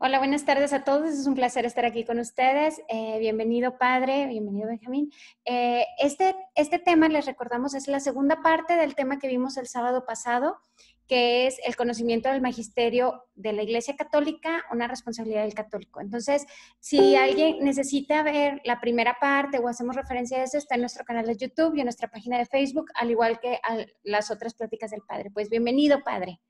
Hola, buenas tardes a todos. Es un placer estar aquí con ustedes. Bienvenido, padre. Bienvenido, Benjamín. Este tema, les recordamos, es la segunda parte del tema que vimos el sábado pasado, que es el conocimiento del magisterio de la Iglesia Católica, una responsabilidad del católico. Entonces, si alguien necesita ver la primera parte o hacemos referencia a eso, está en nuestro canal de YouTube y en nuestra página de Facebook, al igual que a las otras pláticas del padre. Pues bienvenido, padre.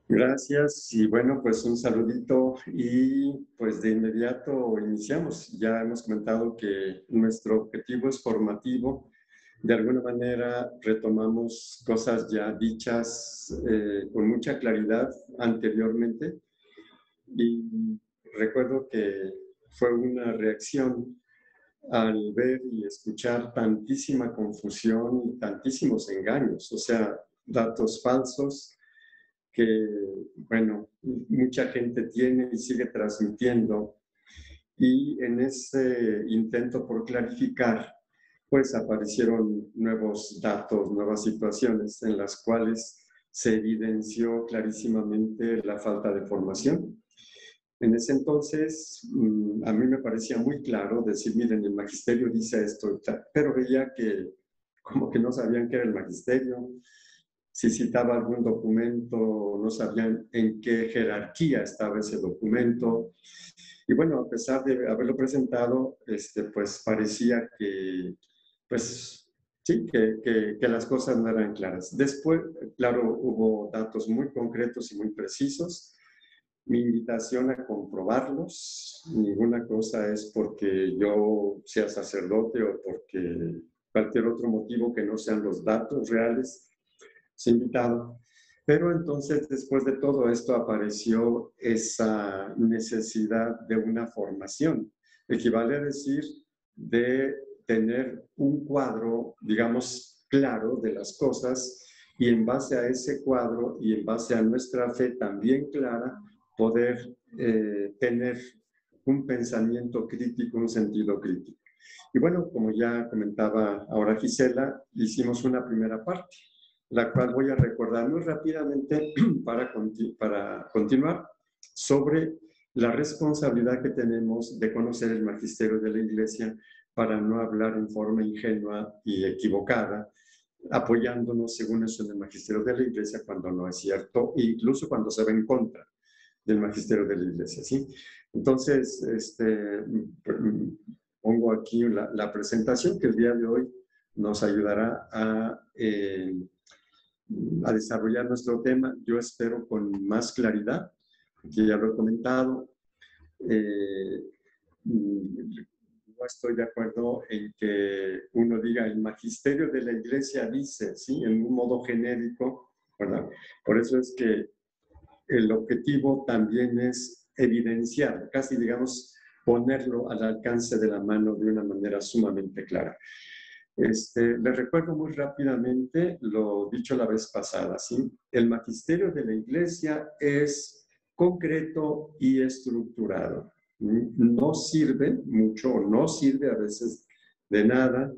Gracias y bueno, pues un saludito y pues de inmediato iniciamos. Ya hemos comentado que nuestro objetivo es formativo. De alguna manera retomamos cosas ya dichas con mucha claridad anteriormente y recuerdo que fue una reacción al ver y escuchar tantísima confusión y tantísimos engaños, o sea, datos falsos que, bueno, mucha gente tiene y sigue transmitiendo. Y en ese intento por clarificar, pues aparecieron nuevos datos, nuevas situaciones en las cuales se evidenció clarísimamente la falta de formación. En ese entonces, a mí me parecía muy claro decir, miren, el magisterio dice esto, pero veía que como que no sabían qué era el magisterio, si citaba algún documento, no sabían en qué jerarquía estaba ese documento. Y bueno, a pesar de haberlo presentado, pues parecía que, pues sí, que las cosas no eran claras. Después, claro, hubo datos muy concretos y muy precisos. Mi invitación a comprobarlos, ninguna cosa es porque yo sea sacerdote o porque cualquier otro motivo que no sean los datos reales, invitado. Pero entonces, después de todo esto, apareció esa necesidad de una formación. Equivale a decir de tener un cuadro, digamos, claro de las cosas y en base a ese cuadro y en base a nuestra fe también clara, poder tener un pensamiento crítico, un sentido crítico. Y bueno, como ya comentaba ahora Gisela, hicimos una primera parte, la cual voy a recordar muy rápidamente para continuar sobre la responsabilidad que tenemos de conocer el magisterio de la Iglesia para no hablar en forma ingenua y equivocada, apoyándonos según eso en el magisterio de la Iglesia cuando no es cierto, incluso cuando se va en contra del magisterio de la Iglesia, ¿sí? Entonces, pongo aquí la presentación que el día de hoy nos ayudará a desarrollar nuestro tema, yo espero con más claridad, que ya lo he comentado. No estoy de acuerdo en que uno diga el magisterio de la Iglesia dice, ¿sí? En un modo genérico, ¿verdad? Por eso es que el objetivo también es evidenciar, casi digamos, ponerlo al alcance de la mano de una manera sumamente clara. Les recuerdo muy rápidamente lo dicho la vez pasada, ¿sí? El magisterio de la Iglesia es concreto y estructurado. No sirve mucho, no sirve a veces de nada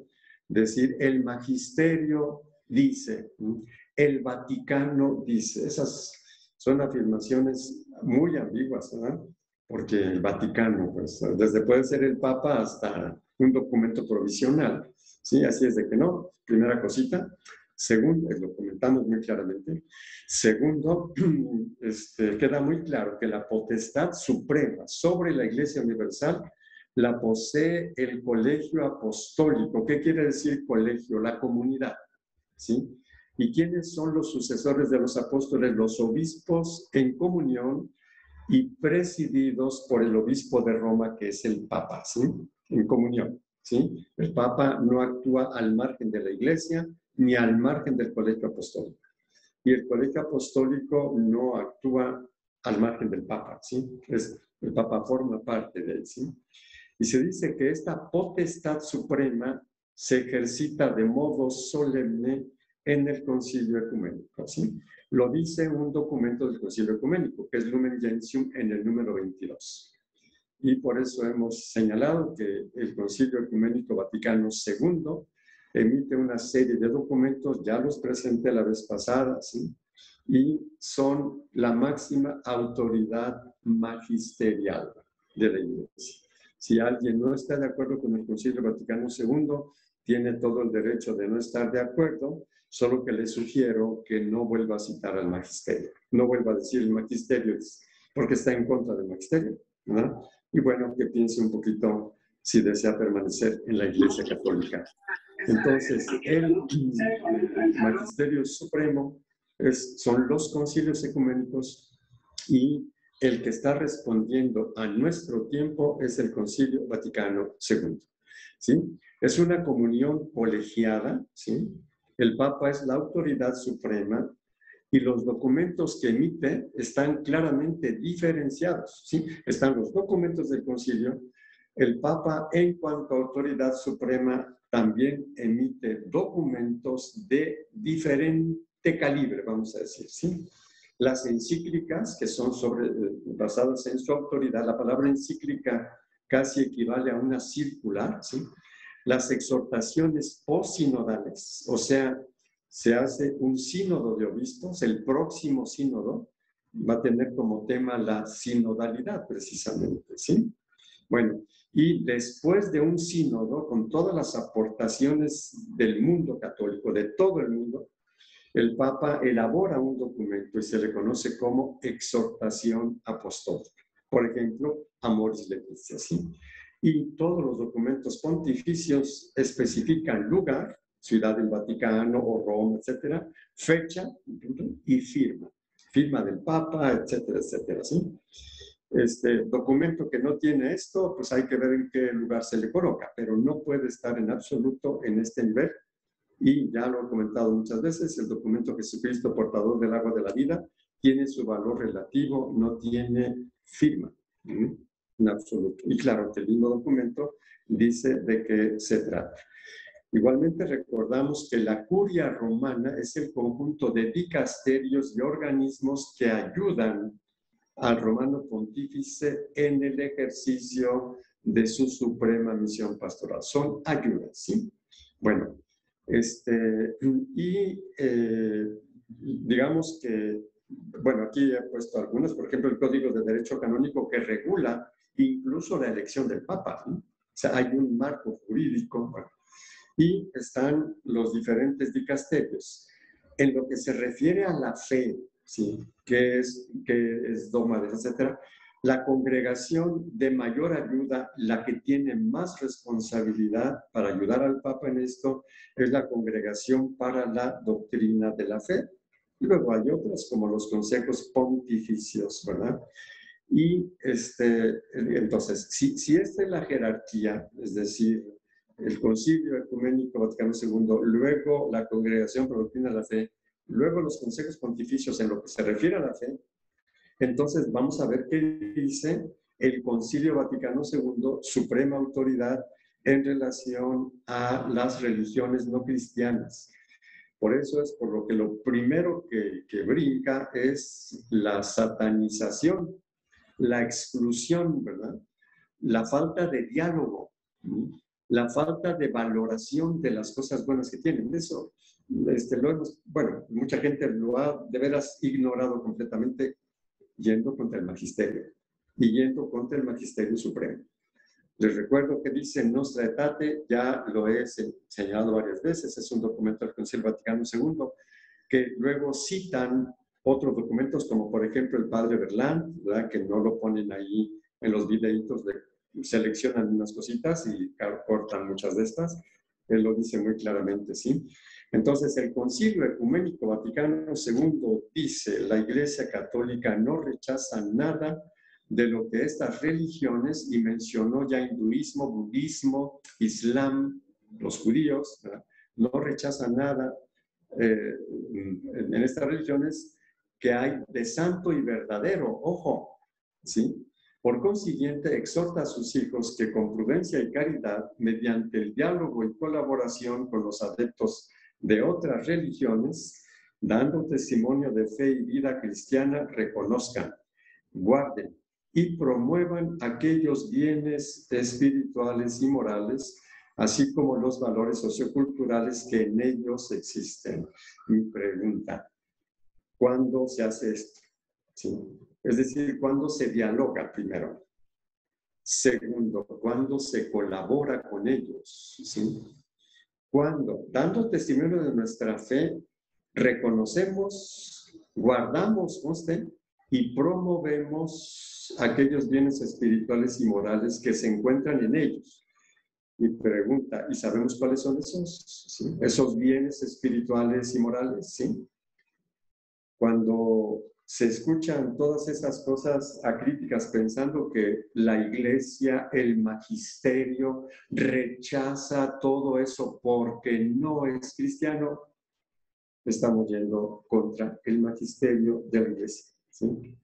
decir el magisterio dice, el Vaticano dice. Esas son afirmaciones muy ambiguas, ¿verdad? Porque el Vaticano, pues, desde puede ser el Papa hasta un documento provisional. Sí, así es de que no. Primera cosita. Segundo, lo comentamos muy claramente. Segundo, queda muy claro que la potestad suprema sobre la Iglesia Universal la posee el colegio apostólico. ¿Qué quiere decir colegio? La comunidad, ¿sí? ¿Y quiénes son los sucesores de los apóstoles? Los obispos en comunión y presididos por el obispo de Roma, que es el Papa, ¿sí? En comunión, ¿sí? El Papa no actúa al margen de la Iglesia ni al margen del colegio apostólico. Y el colegio apostólico no actúa al margen del Papa, ¿sí? El Papa forma parte de él, ¿sí? Y se dice que esta potestad suprema se ejercita de modo solemne en el Concilio Ecuménico, ¿sí? Lo dice un documento del Concilio Ecuménico, que es Lumen Gentium en el número 22. Y por eso hemos señalado que el Concilio Ecuménico Vaticano II emite una serie de documentos, ya los presenté la vez pasada, ¿sí? y son la máxima autoridad magisterial de la Iglesia. Si alguien no está de acuerdo con el Concilio Vaticano II, tiene todo el derecho de no estar de acuerdo, solo que le sugiero que no vuelva a citar al magisterio, no vuelva a decir el magisterio porque está en contra del magisterio, ¿no? Y bueno, que piense un poquito si desea permanecer en la Iglesia Católica. Entonces, el Magisterio Supremo son los concilios ecuménicos y el que está respondiendo a nuestro tiempo es el Concilio Vaticano II. ¿Sí? Es una comunión colegiada, ¿sí? El Papa es la autoridad suprema y los documentos que emite están claramente diferenciados, ¿sí? Están los documentos del concilio. El Papa, en cuanto a autoridad suprema, también emite documentos de diferente calibre, vamos a decir, ¿sí? Las encíclicas, que son basadas en su autoridad, la palabra encíclica casi equivale a una circular, ¿sí? Las exhortaciones posinodales, o sea, se hace un sínodo de obispos, el próximo sínodo va a tener como tema la sinodalidad, precisamente, ¿sí? Bueno, y después de un sínodo, con todas las aportaciones del mundo católico, de todo el mundo, el Papa elabora un documento y se le conoce como exhortación apostólica. Por ejemplo, Amoris Laetitia, ¿sí? Y todos los documentos pontificios especifican lugar, Ciudad del Vaticano o Roma, etcétera, fecha y firma. Firma del Papa, etcétera, etcétera, ¿sí? Este documento que no tiene esto, pues hay que ver en qué lugar se le coloca, pero no puede estar en absoluto en este nivel. Y ya lo he comentado muchas veces, el documento Jesucristo, portador del agua de la vida, tiene su valor relativo, no tiene firma, en absoluto. Y claro, que el mismo documento dice de qué se trata. Igualmente recordamos que la curia romana es el conjunto de dicasterios y organismos que ayudan al romano pontífice en el ejercicio de su suprema misión pastoral. Son ayudas, ¿sí? Bueno, digamos que, bueno, aquí he puesto algunas, por ejemplo, el Código de Derecho Canónico que regula incluso la elección del Papa, ¿no? O sea, hay un marco jurídico, bueno, y están los diferentes dicasterios. En lo que se refiere a la fe, ¿sí? ¿Qué es dogma, etcétera? La congregación de mayor ayuda, la que tiene más responsabilidad para ayudar al Papa en esto, es la Congregación para la Doctrina de la Fe. Y luego hay otras, como los consejos pontificios, ¿verdad? Y entonces, si esta es la jerarquía, es decir, el Concilio Ecuménico Vaticano II, luego la Congregación para la Doctrina de la Fe, luego los consejos pontificios en lo que se refiere a la fe, entonces vamos a ver qué dice el Concilio Vaticano II, suprema autoridad en relación a las religiones no cristianas. Por eso es por lo que lo primero que brinca es la satanización, la exclusión, ¿verdad? La falta de diálogo, la falta de valoración de las cosas buenas que tienen. Eso, bueno, mucha gente lo ha de veras ignorado completamente yendo contra el magisterio y yendo contra el magisterio supremo. Les recuerdo que dice Nostra Aetate, ya lo he señalado varias veces, es un documento del Concilio Vaticano II, que luego citan otros documentos, como por ejemplo el Padre Berland, ¿verdad? Que no lo ponen ahí en los videitos, seleccionan unas cositas y cortan muchas de estas. Él lo dice muy claramente, ¿sí? Entonces, el Concilio Ecuménico Vaticano II dice, la Iglesia Católica no rechaza nada de lo que estas religiones, y mencionó ya hinduismo, budismo, islam, los judíos, ¿verdad? No rechazan nada en estas religiones que hay de santo y verdadero, ojo, ¿sí? Por consiguiente, exhorta a sus hijos que con prudencia y caridad, mediante el diálogo y colaboración con los adeptos de otras religiones, dando testimonio de fe y vida cristiana, reconozcan, guarden y promuevan aquellos bienes espirituales y morales, así como los valores socioculturales que en ellos existen. Mi pregunta, ¿cuándo se hace esto? ¿Sí? Es decir, ¿cuándo se dialoga primero? Segundo, ¿cuándo se colabora con ellos? ¿Sí? Cuando, dando testimonio de nuestra fe, reconocemos, guardamos, conste, y promovemos aquellos bienes espirituales y morales que se encuentran en ellos. Y pregunta, ¿y sabemos cuáles son esos? ¿Sí? Esos bienes espirituales y morales, ¿sí? Cuando se escuchan todas esas cosas acríticas pensando que la iglesia, el magisterio, rechaza todo eso porque no es cristiano, estamos yendo contra el magisterio de la iglesia, ¿sí?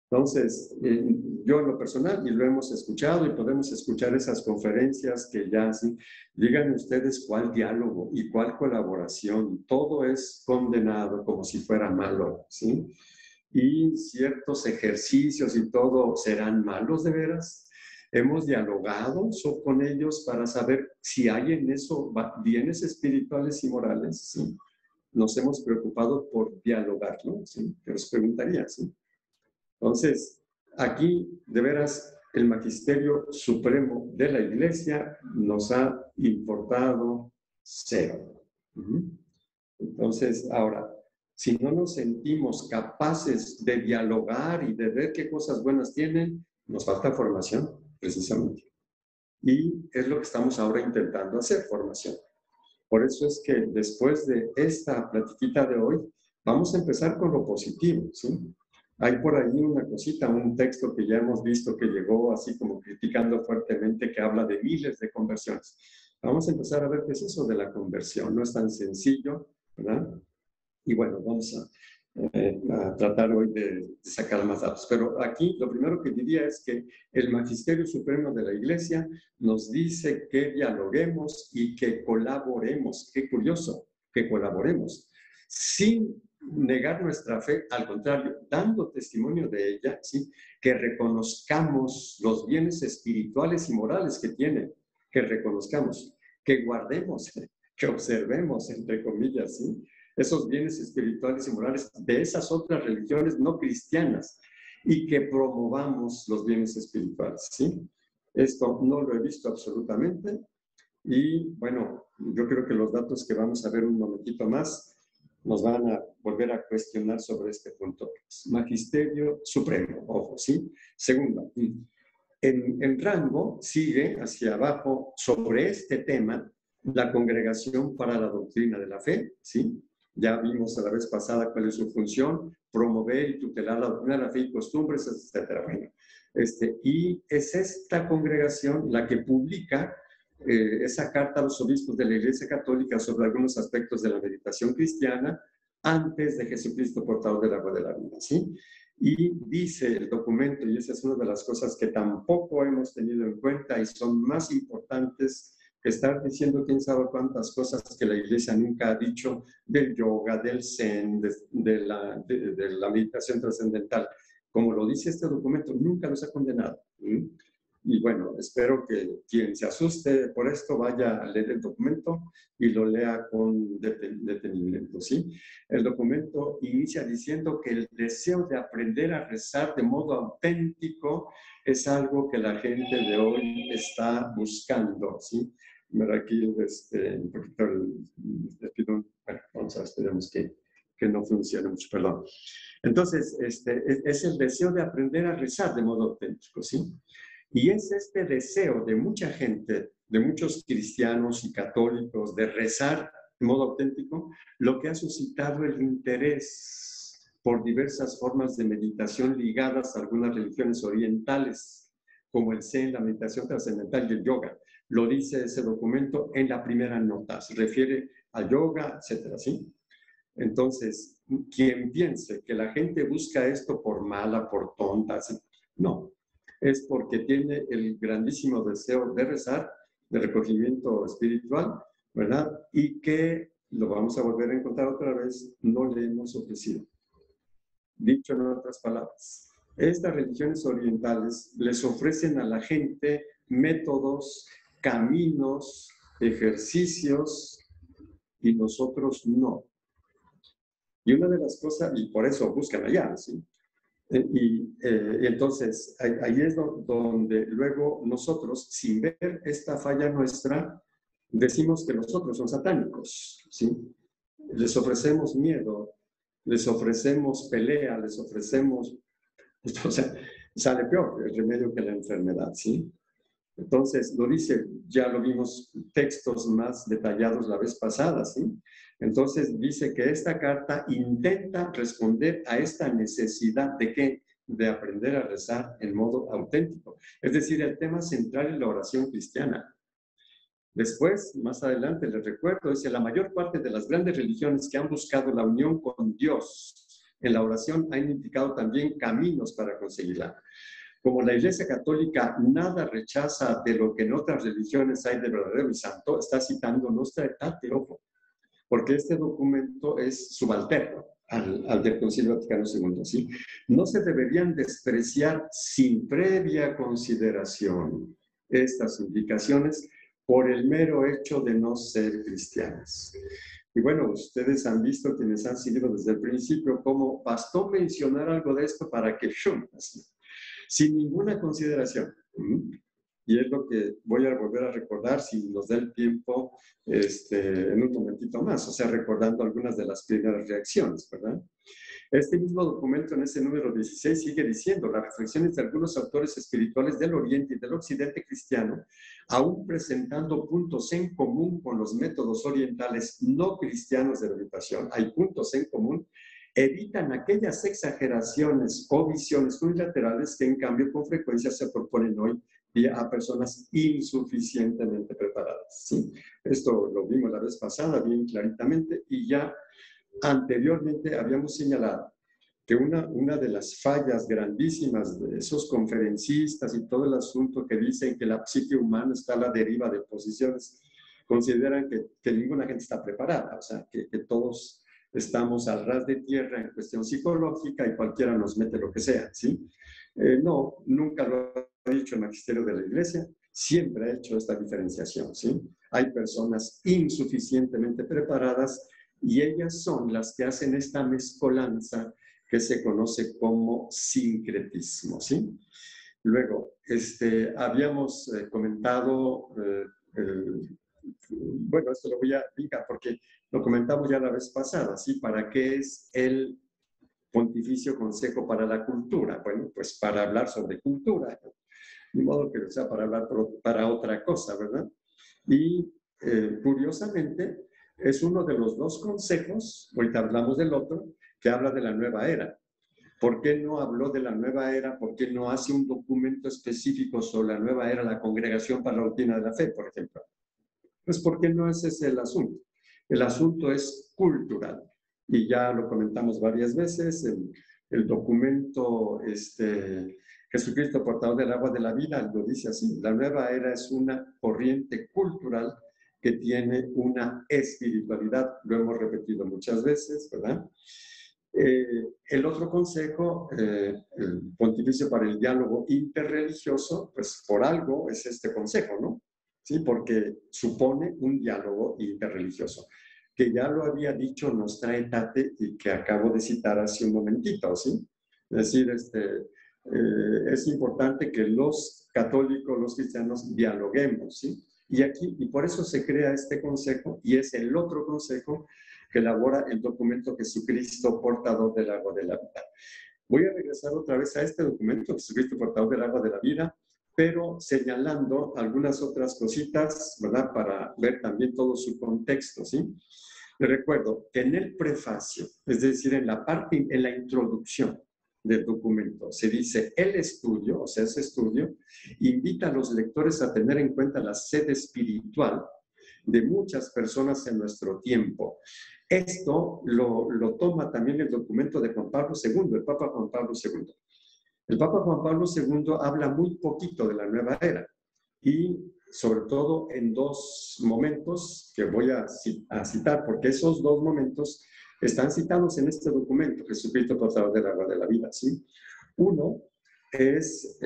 Entonces, yo en lo personal, y lo hemos escuchado y podemos escuchar esas conferencias que ya, ¿sí? Digan ustedes cuál diálogo y cuál colaboración, todo es condenado como si fuera malo, ¿sí? Y ciertos ejercicios y todo serán malos de veras. Hemos dialogado con ellos para saber si hay en eso bienes espirituales y morales, ¿sí? Nos hemos preocupado por dialogarlo, ¿sí? Te os preguntaría, ¿sí? Entonces, aquí, de veras, el magisterio supremo de la Iglesia nos ha importado cero. Entonces, ahora, si no nos sentimos capaces de dialogar y de ver qué cosas buenas tienen, nos falta formación, precisamente. Y es lo que estamos ahora intentando hacer, formación. Por eso es que después de esta platiquita de hoy, vamos a empezar con lo positivo, ¿sí? Hay por ahí una cosita, un texto que ya hemos visto que llegó así como criticando fuertemente, que habla de miles de conversiones. Vamos a empezar a ver qué es eso de la conversión. No es tan sencillo, ¿verdad? Y bueno, vamos a tratar hoy de sacar más datos. Pero aquí lo primero que diría es que el Magisterio Supremo de la Iglesia nos dice que dialoguemos y que colaboremos. Qué curioso, que colaboremos. Sin negar nuestra fe, al contrario, dando testimonio de ella, ¿sí? Que reconozcamos los bienes espirituales y morales que tiene, que reconozcamos, que guardemos, que observemos, entre comillas, ¿sí? Esos bienes espirituales y morales de esas otras religiones no cristianas y que promovamos los bienes espirituales, ¿sí? Esto no lo he visto absolutamente y bueno, yo creo que los datos que vamos a ver un momentito más nos van a volver a cuestionar sobre este punto. Magisterio Supremo, ojo, ¿sí? Segundo, en rango sigue hacia abajo sobre este tema la Congregación para la Doctrina de la Fe, ¿sí? Ya vimos a la vez pasada cuál es su función, promover y tutelar la doctrina de la fe y costumbres, etcétera. Bueno, y es esta congregación la que publica esa carta a los obispos de la Iglesia Católica sobre algunos aspectos de la meditación cristiana antes de Jesucristo portador del agua de la vida, ¿sí? Y dice el documento, y esa es una de las cosas que tampoco hemos tenido en cuenta y son más importantes que estar diciendo quién sabe cuántas cosas que la Iglesia nunca ha dicho del yoga, del zen, de la meditación trascendental. Como lo dice este documento, nunca los ha condenado. Y bueno, espero que quien se asuste por esto vaya a leer el documento y lo lea con detenimiento, ¿sí? El documento inicia diciendo que el deseo de aprender a rezar de modo auténtico es algo que la gente de hoy está buscando, ¿sí? Aquí un poquito les pido, bueno, vamos a ver, esperemos que no funcione mucho, perdón. Entonces, es el deseo de aprender a rezar de modo auténtico, ¿sí? Y es este deseo de mucha gente, de muchos cristianos y católicos, de rezar de modo auténtico, lo que ha suscitado el interés por diversas formas de meditación ligadas a algunas religiones orientales, como el Zen, la meditación trascendental y el yoga. Lo dice ese documento en la primera nota, se refiere a yoga, etcétera, ¿sí? Entonces, quien piense que la gente busca esto por mala, por tonta, ¿sí? No, es porque tiene el grandísimo deseo de rezar, de recogimiento espiritual, ¿verdad? Y que, lo vamos a volver a encontrar otra vez, no le hemos ofrecido. Dicho en otras palabras, estas religiones orientales les ofrecen a la gente métodos, caminos, ejercicios, y nosotros no. Y una de las cosas, y por eso buscan allá, ¿sí? Entonces, ahí es donde luego nosotros, sin ver esta falla nuestra, decimos que nosotros somos satánicos, ¿sí? Les ofrecemos miedo, les ofrecemos pelea, les ofrecemos, o sea, sale peor el remedio que la enfermedad, ¿sí? Entonces, lo dice, ya lo vimos textos más detallados la vez pasada, ¿sí? Entonces, dice que esta carta intenta responder a esta necesidad de ¿qué? De aprender a rezar en modo auténtico. Es decir, el tema central es la oración cristiana. Después, más adelante, les recuerdo, dice, la mayor parte de las grandes religiones que han buscado la unión con Dios en la oración han indicado también caminos para conseguirla. Como la Iglesia Católica nada rechaza de lo que en otras religiones hay de verdadero y santo, está citando Nostra Aetate, ojo, porque este documento es subalterno al del Concilio Vaticano II, ¿sí? No se deberían despreciar sin previa consideración estas indicaciones por el mero hecho de no ser cristianas. Y bueno, ustedes han visto, quienes han seguido desde el principio, cómo bastó mencionar algo de esto para que así, sin ninguna consideración. Y es lo que voy a volver a recordar si nos da el tiempo en un momentito más, o sea, recordando algunas de las primeras reacciones, ¿verdad? Este mismo documento, en ese número 16, sigue diciendo, las reflexiones de algunos autores espirituales del Oriente y del Occidente cristiano, aún presentando puntos en común con los métodos orientales no cristianos de meditación, hay puntos en común, evitan aquellas exageraciones o visiones unilaterales que en cambio con frecuencia se proponen hoy a personas insuficientemente preparadas, ¿sí? Esto lo vimos la vez pasada bien claritamente y ya anteriormente habíamos señalado que una de las fallas grandísimas de esos conferencistas y todo el asunto que dicen que la psique humana está a la deriva de posiciones, consideran que ninguna gente está preparada, o sea, que todos estamos al ras de tierra en cuestión psicológica y cualquiera nos mete lo que sea, ¿sí? No, nunca lo ha dicho el magisterio de la Iglesia, siempre ha hecho esta diferenciación, ¿sí? Hay personas insuficientemente preparadas y ellas son las que hacen esta mezcolanza que se conoce como sincretismo, ¿sí? Luego, habíamos comentado, bueno, esto lo voy a explicar porque lo comentamos ya la vez pasada, ¿sí? ¿Para qué es el Pontificio Consejo para la Cultura? Bueno, pues para hablar sobre cultura, de modo que sea para hablar para otra cosa, ¿verdad? Y curiosamente, es uno de los dos consejos, ahorita hablamos del otro, que habla de la nueva era. ¿Por qué no habló de la nueva era? ¿Por qué no hace un documento específico sobre la nueva era, la Congregación para la Doctrina de la Fe, por ejemplo? Pues porque no ese es el asunto. El asunto es cultural. Y ya lo comentamos varias veces, el documento Jesucristo, portador del agua de la vida, lo dice así, la nueva era es una corriente cultural que tiene una espiritualidad, lo hemos repetido muchas veces, ¿verdad? El otro consejo, el Pontificio para el Diálogo Interreligioso, pues por algo es este consejo, ¿no? Sí, porque supone un diálogo interreligioso, que ya lo había dicho Nostra Aetate y que acabo de citar hace un momentito, ¿sí? Es decir, es importante que los católicos, los cristianos, dialoguemos, ¿sí? Y por eso se crea este consejo y es el otro consejo que elabora el documento Jesucristo, portador del agua de la vida. Voy a regresar otra vez a este documento, Jesucristo, portador del agua de la vida, pero señalando algunas otras cositas, ¿verdad? Para ver también todo su contexto, ¿sí? Les recuerdo que en el prefacio, es decir, en la introducción del documento, se dice el estudio, o sea, ese estudio, invita a los lectores a tener en cuenta la sed espiritual de muchas personas en nuestro tiempo. Esto lo toma también el documento de Juan Pablo II, el Papa Juan Pablo II. El Papa Juan Pablo II habla muy poquito de la nueva era y sobre todo en dos momentos que voy a citar, porque esos dos momentos están citados en este documento, Jesucristo, portador del agua de la vida, ¿sí? Uno es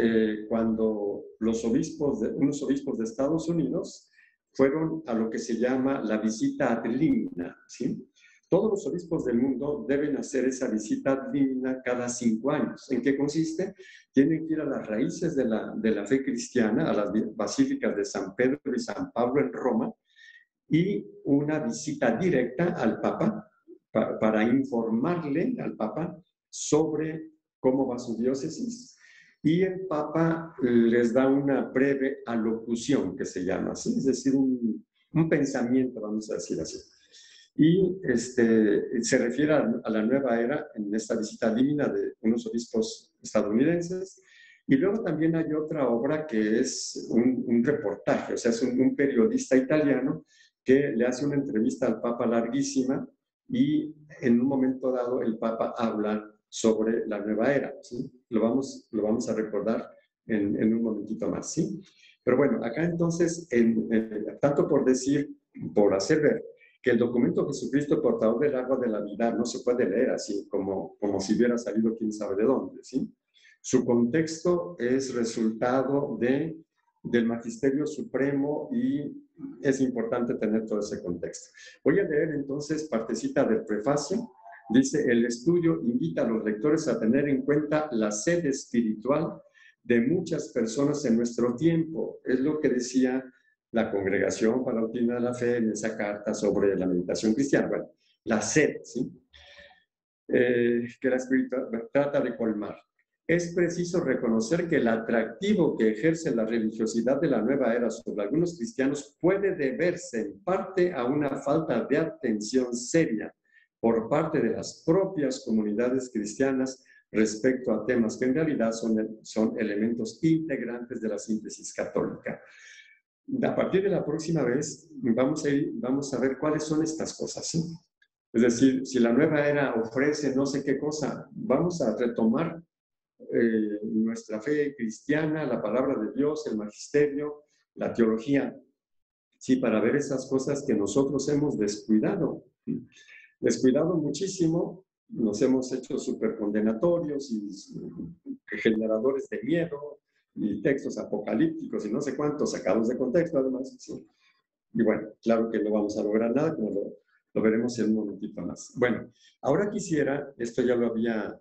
cuando unos obispos de Estados Unidos fueron a lo que se llama la visita ad limina, ¿sí? todos los obispos del mundo deben hacer esa visita divina cada 5 años. ¿En qué consiste? Tienen que ir a las raíces de la fe cristiana, a las basílicas de San Pedro y San Pablo en Roma, y una visita directa al Papa para informarle al Papa sobre cómo va su diócesis. Y el Papa les da una breve alocución, que se llama así, es decir, un pensamiento, vamos a decir así. Y se refiere a la nueva era en esta visita divina de unos obispos estadounidenses. Y luego también hay otra obra que es un reportaje, o sea, es un periodista italiano que le hace una entrevista al Papa larguísima, y en un momento dado el Papa habla sobre la nueva era, ¿sí? Lo vamos a recordar en un momentito más, ¿sí? Pero bueno, acá entonces, tanto por hacer ver que el documento Jesucristo portador del agua de la vida no se puede leer así, como si hubiera salido quién sabe de dónde, ¿sí? Su contexto es resultado del Magisterio Supremo, y es importante tener todo ese contexto. Voy a leer entonces partecita del prefacio. Dice: el estudio invita a los lectores a tener en cuenta la sed espiritual de muchas personas en nuestro tiempo. Es lo que decía la Congregación para la Doctrina de la Fe en esa carta sobre la meditación cristiana. Bueno, la sed, ¿sí? Que la espiritualidad trata de colmar. Es preciso reconocer que el atractivo que ejerce la religiosidad de la nueva era sobre algunos cristianos puede deberse en parte a una falta de atención seria por parte de las propias comunidades cristianas respecto a temas que en realidad son elementos integrantes de la síntesis católica. A partir de la próxima vez vamos a ver cuáles son estas cosas, ¿sí? Es decir, si la nueva era ofrece no sé qué cosa, vamos a retomar nuestra fe cristiana, la palabra de Dios, el magisterio, la teología, sí, para ver esas cosas que nosotros hemos descuidado muchísimo. Nos hemos hecho súper condenatorios y generadores de miedo, y textos apocalípticos y no sé cuántos sacados de contexto además, ¿sí? Y bueno, claro que no vamos a lograr nada, como lo veremos en un momentito más. Bueno, ahora quisiera, esto ya lo había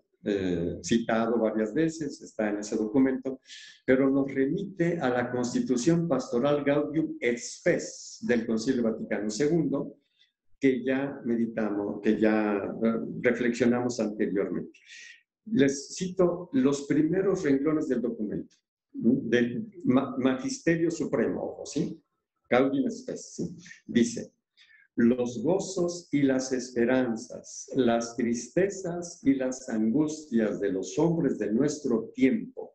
citado varias veces, está en ese documento, pero nos remite a la Constitución Pastoral Gaudium et Spes del Concilio Vaticano II, que ya meditamos, que ya reflexionamos anteriormente. Les cito los primeros renglones del documento, del Magisterio Supremo, ojo, ¿sí? Gaudium et Spes, ¿sí? Dice: los gozos y las esperanzas, las tristezas y las angustias de los hombres de nuestro tiempo,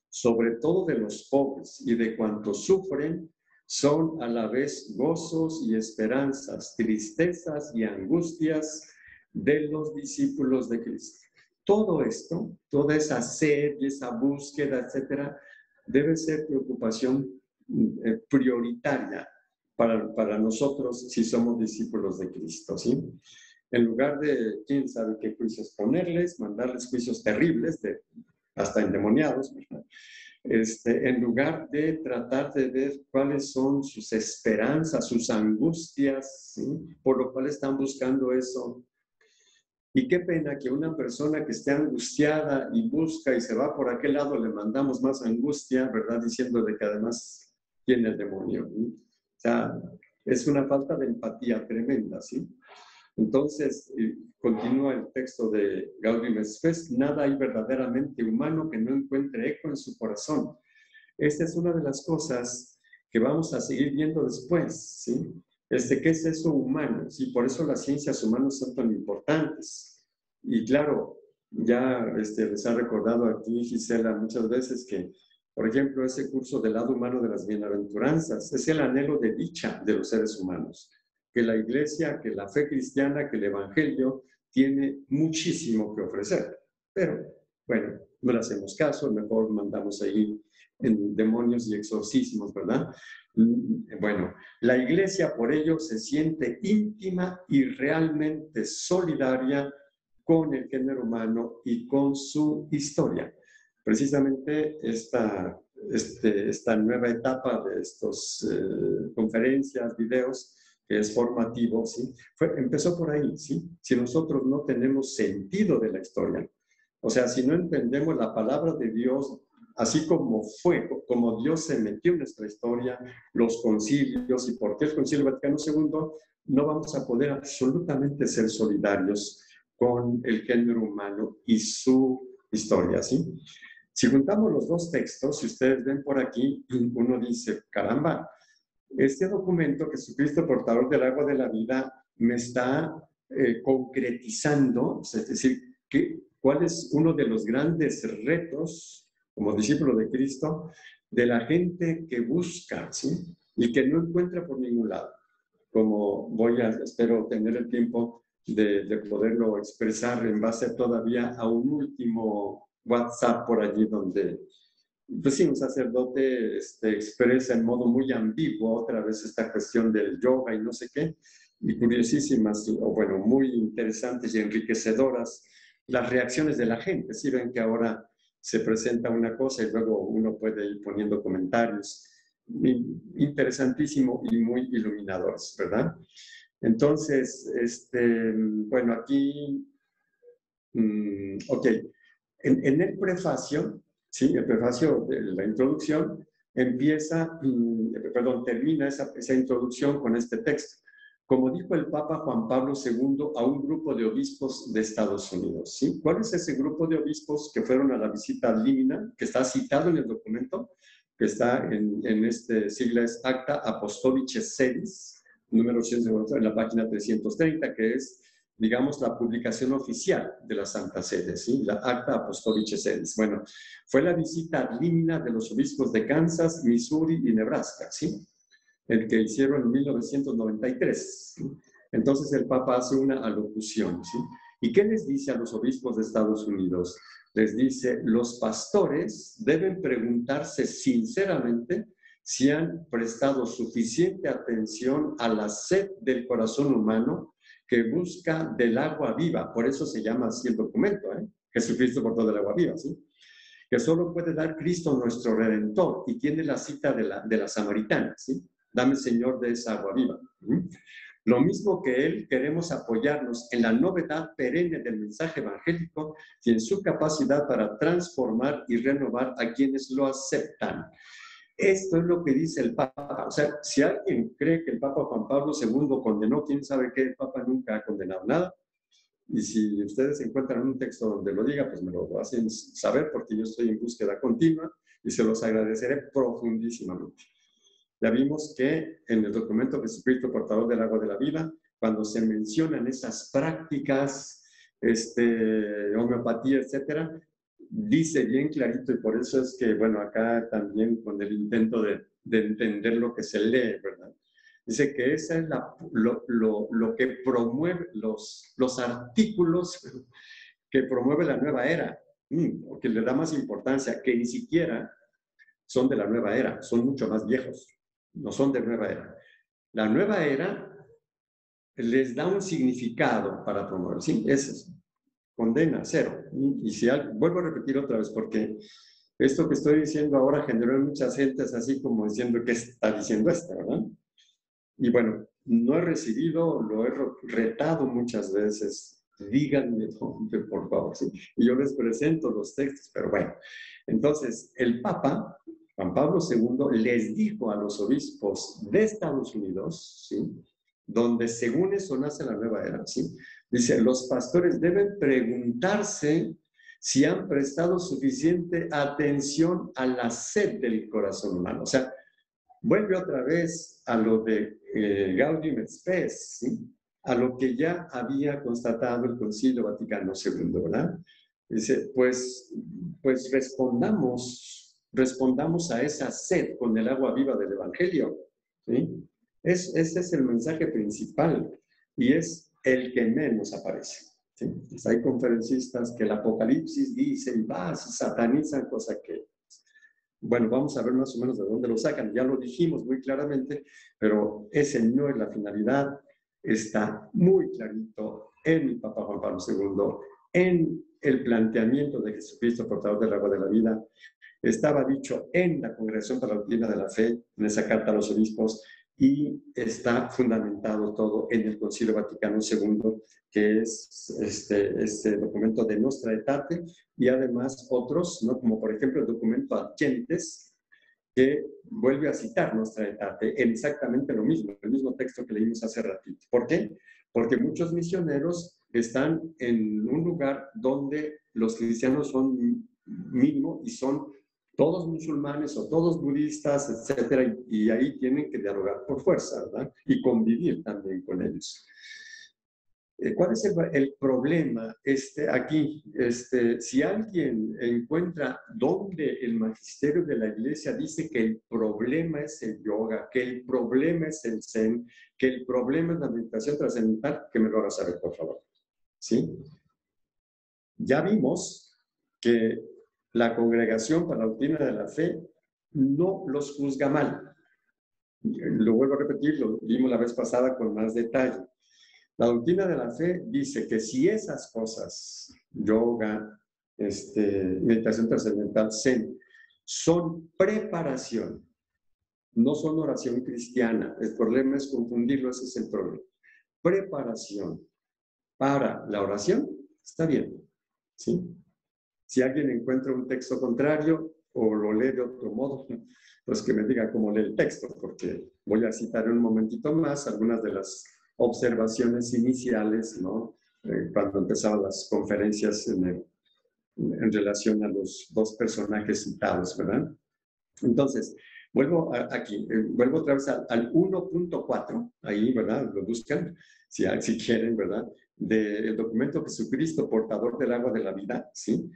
sobre todo de los pobres y de cuantos sufren, son a la vez gozos y esperanzas, tristezas y angustias de los discípulos de Cristo. Todo esto, toda esa sed y esa búsqueda, etcétera, debe ser preocupación prioritaria para nosotros si somos discípulos de Cristo, ¿sí? En lugar de quién sabe qué juicios ponerles, mandarles juicios terribles, hasta endemoniados, ¿verdad? En lugar de tratar de ver cuáles son sus esperanzas, sus angustias, ¿sí? Por lo cual están buscando eso. Y qué pena que una persona que esté angustiada y busca y se va por aquel lado, le mandamos más angustia, ¿verdad? Diciéndole que además tiene el demonio, ¿sí? O sea, es una falta de empatía tremenda, ¿sí? Entonces, continúa el texto de Gaudium et Spes: nada hay verdaderamente humano que no encuentre eco en su corazón. Esta es una de las cosas que vamos a seguir viendo después, ¿sí? ¿Qué es eso humano? Sí, por eso las ciencias humanas son tan importantes. Y claro, ya les ha recordado aquí Gisela muchas veces que, por ejemplo, ese curso del lado humano de las bienaventuranzas es el anhelo de dicha de los seres humanos. Que la iglesia, que la fe cristiana, que el evangelio tiene muchísimo que ofrecer. Pero, bueno, no le hacemos caso, mejor mandamos ahí en demonios y exorcismos, ¿verdad? Bueno, la iglesia por ello se siente íntima y realmente solidaria con el género humano y con su historia. Precisamente esta nueva etapa de estas conferencias, videos, que es formativo, ¿sí? Empezó por ahí, ¿sí? Si nosotros no tenemos sentido de la historia, o sea, si no entendemos la palabra de Dios, así como fue, como Dios se metió en nuestra historia, los concilios y por qué el Concilio Vaticano II, no vamos a poder absolutamente ser solidarios con el género humano y su historia, ¿sí? Si juntamos los dos textos, si ustedes ven por aquí, uno dice, caramba, este documento, Jesucristo, portador del agua de la vida, me está concretizando, es decir, cuál es uno de los grandes retos como discípulo de Cristo de la gente que busca, ¿sí? Y que no encuentra por ningún lado. Como espero tener el tiempo de poderlo expresar en base todavía a un último WhatsApp por allí donde pues sí, un sacerdote expresa en modo muy ambiguo otra vez esta cuestión del yoga y no sé qué, y curiosísimas, o bueno, muy interesantes y enriquecedoras las reacciones de la gente. Si ven que ahora se presenta una cosa y luego uno puede ir poniendo comentarios interesantísimo y muy iluminadores, ¿verdad? Entonces, bueno, aquí, ok, en el prefacio, ¿sí? El prefacio de la introducción termina esa introducción con este texto. Como dijo el Papa Juan Pablo II a un grupo de obispos de Estados Unidos, ¿sí? ¿Cuál es ese grupo de obispos que fueron a la visita ad limina, que está citado en el documento, que está en sigla es Acta Apostolicae Sedis, número 190, en la página 330, que es, digamos, la publicación oficial de la Santa Sede, ¿sí? La Acta Apostolicae Sedis. Bueno, fue la visita ad limina de los obispos de Kansas, Missouri y Nebraska, ¿sí? El que hicieron en 1993. ¿Sí? Entonces el Papa hace una alocución, ¿sí? ¿Y qué les dice a los obispos de Estados Unidos? Les dice, los pastores deben preguntarse sinceramente si han prestado suficiente atención a la sed del corazón humano que busca del agua viva. Por eso se llama así el documento, ¿eh? Jesucristo portador del agua viva, ¿sí? Que solo puede dar Cristo nuestro Redentor, y tiene la cita de la samaritana, ¿sí? Dame, Señor, de esa agua viva. Lo mismo que Él, queremos apoyarnos en la novedad perenne del mensaje evangélico y en su capacidad para transformar y renovar a quienes lo aceptan. Esto es lo que dice el Papa. O sea, si alguien cree que el Papa Juan Pablo II condenó, quién sabe qué, el Papa nunca ha condenado nada. Y si ustedes encuentran un texto donde lo diga, pues me lo hacen saber, porque yo estoy en búsqueda continua y se los agradeceré profundísimamente. Ya vimos que en el documento Jesucristo, portador del agua de la vida, cuando se mencionan esas prácticas, homeopatía, etcétera, dice bien clarito, y por eso es que, bueno, acá también con el intento de entender lo que se lee, ¿verdad? Dice que esa es lo que promueve los artículos que promueve la nueva era, o que le da más importancia, que ni siquiera son de la nueva era, son mucho más viejos, no son de nueva era. La nueva era les da un significado para promover, ¿sí? Es condena, cero. Y si vuelvo a repetir otra vez, porque esto que estoy diciendo ahora generó en muchas gentes así como diciendo, ¿qué está diciendo esta, verdad? Y bueno, no he recibido, lo he retado muchas veces. Díganme, por favor, ¿sí? Y yo les presento los textos, pero bueno. Entonces, el Papa, Juan Pablo II, les dijo a los obispos de Estados Unidos, ¿sí? Donde según eso nace la nueva era, ¿sí? Dice, los pastores deben preguntarse si han prestado suficiente atención a la sed del corazón humano. O sea, vuelve otra vez a lo de Gaudium et Spes, ¿sí? A lo que ya había constatado el Concilio Vaticano II, ¿verdad? Dice, pues respondamos a esa sed con el agua viva del Evangelio, ¿sí? Ese es el mensaje principal y es el que menos aparece, ¿sí? Pues hay conferencistas que el Apocalipsis dicen y satanizan, cosa que, bueno, vamos a ver más o menos de dónde lo sacan. Ya lo dijimos muy claramente, pero ese no es la finalidad. Está muy clarito en el Papa Juan Pablo II, en el planteamiento de Jesucristo, portador del agua de la vida. Estaba dicho en la Congregación para la Doctrina de la Fe, en esa carta a los obispos, y está fundamentado todo en el Concilio Vaticano II, que es este documento de Nostra Aetate, y además otros, ¿no? Como por ejemplo el documento Ad Gentes, que vuelve a citar Nostra Aetate en exactamente lo mismo, el mismo texto que leímos hace ratito. ¿Por qué? Porque muchos misioneros están en un lugar donde los cristianos son mínimo y son todos musulmanes o todos budistas, etcétera, y ahí tienen que dialogar por fuerza, ¿verdad? Y convivir también con ellos. ¿Cuál es el problema aquí? Si alguien encuentra donde el magisterio de la iglesia dice que el problema es el yoga, que el problema es el zen, que el problema es la meditación trascendental, que me lo haga saber, por favor. ¿Sí? Ya vimos que la Congregación para la Doctrina de la Fe no los juzga mal. Lo vuelvo a repetir, lo vimos la vez pasada con más detalle. La doctrina de la fe dice que si esas cosas, yoga, meditación trascendental, zen, son preparación, no son oración cristiana. El problema es confundirlo, ese es el problema. Preparación para la oración, está bien, ¿sí? Si alguien encuentra un texto contrario o lo lee de otro modo, pues que me diga cómo lee el texto, porque voy a citar en un momentito más algunas de las observaciones iniciales, ¿no? Cuando empezaban las conferencias en relación a los dos personajes citados, ¿verdad? Entonces, vuelvo vuelvo otra vez al 1.4, ahí, ¿verdad? Lo buscan, si quieren, ¿verdad? Del documento Jesucristo, portador del agua de la vida, ¿sí?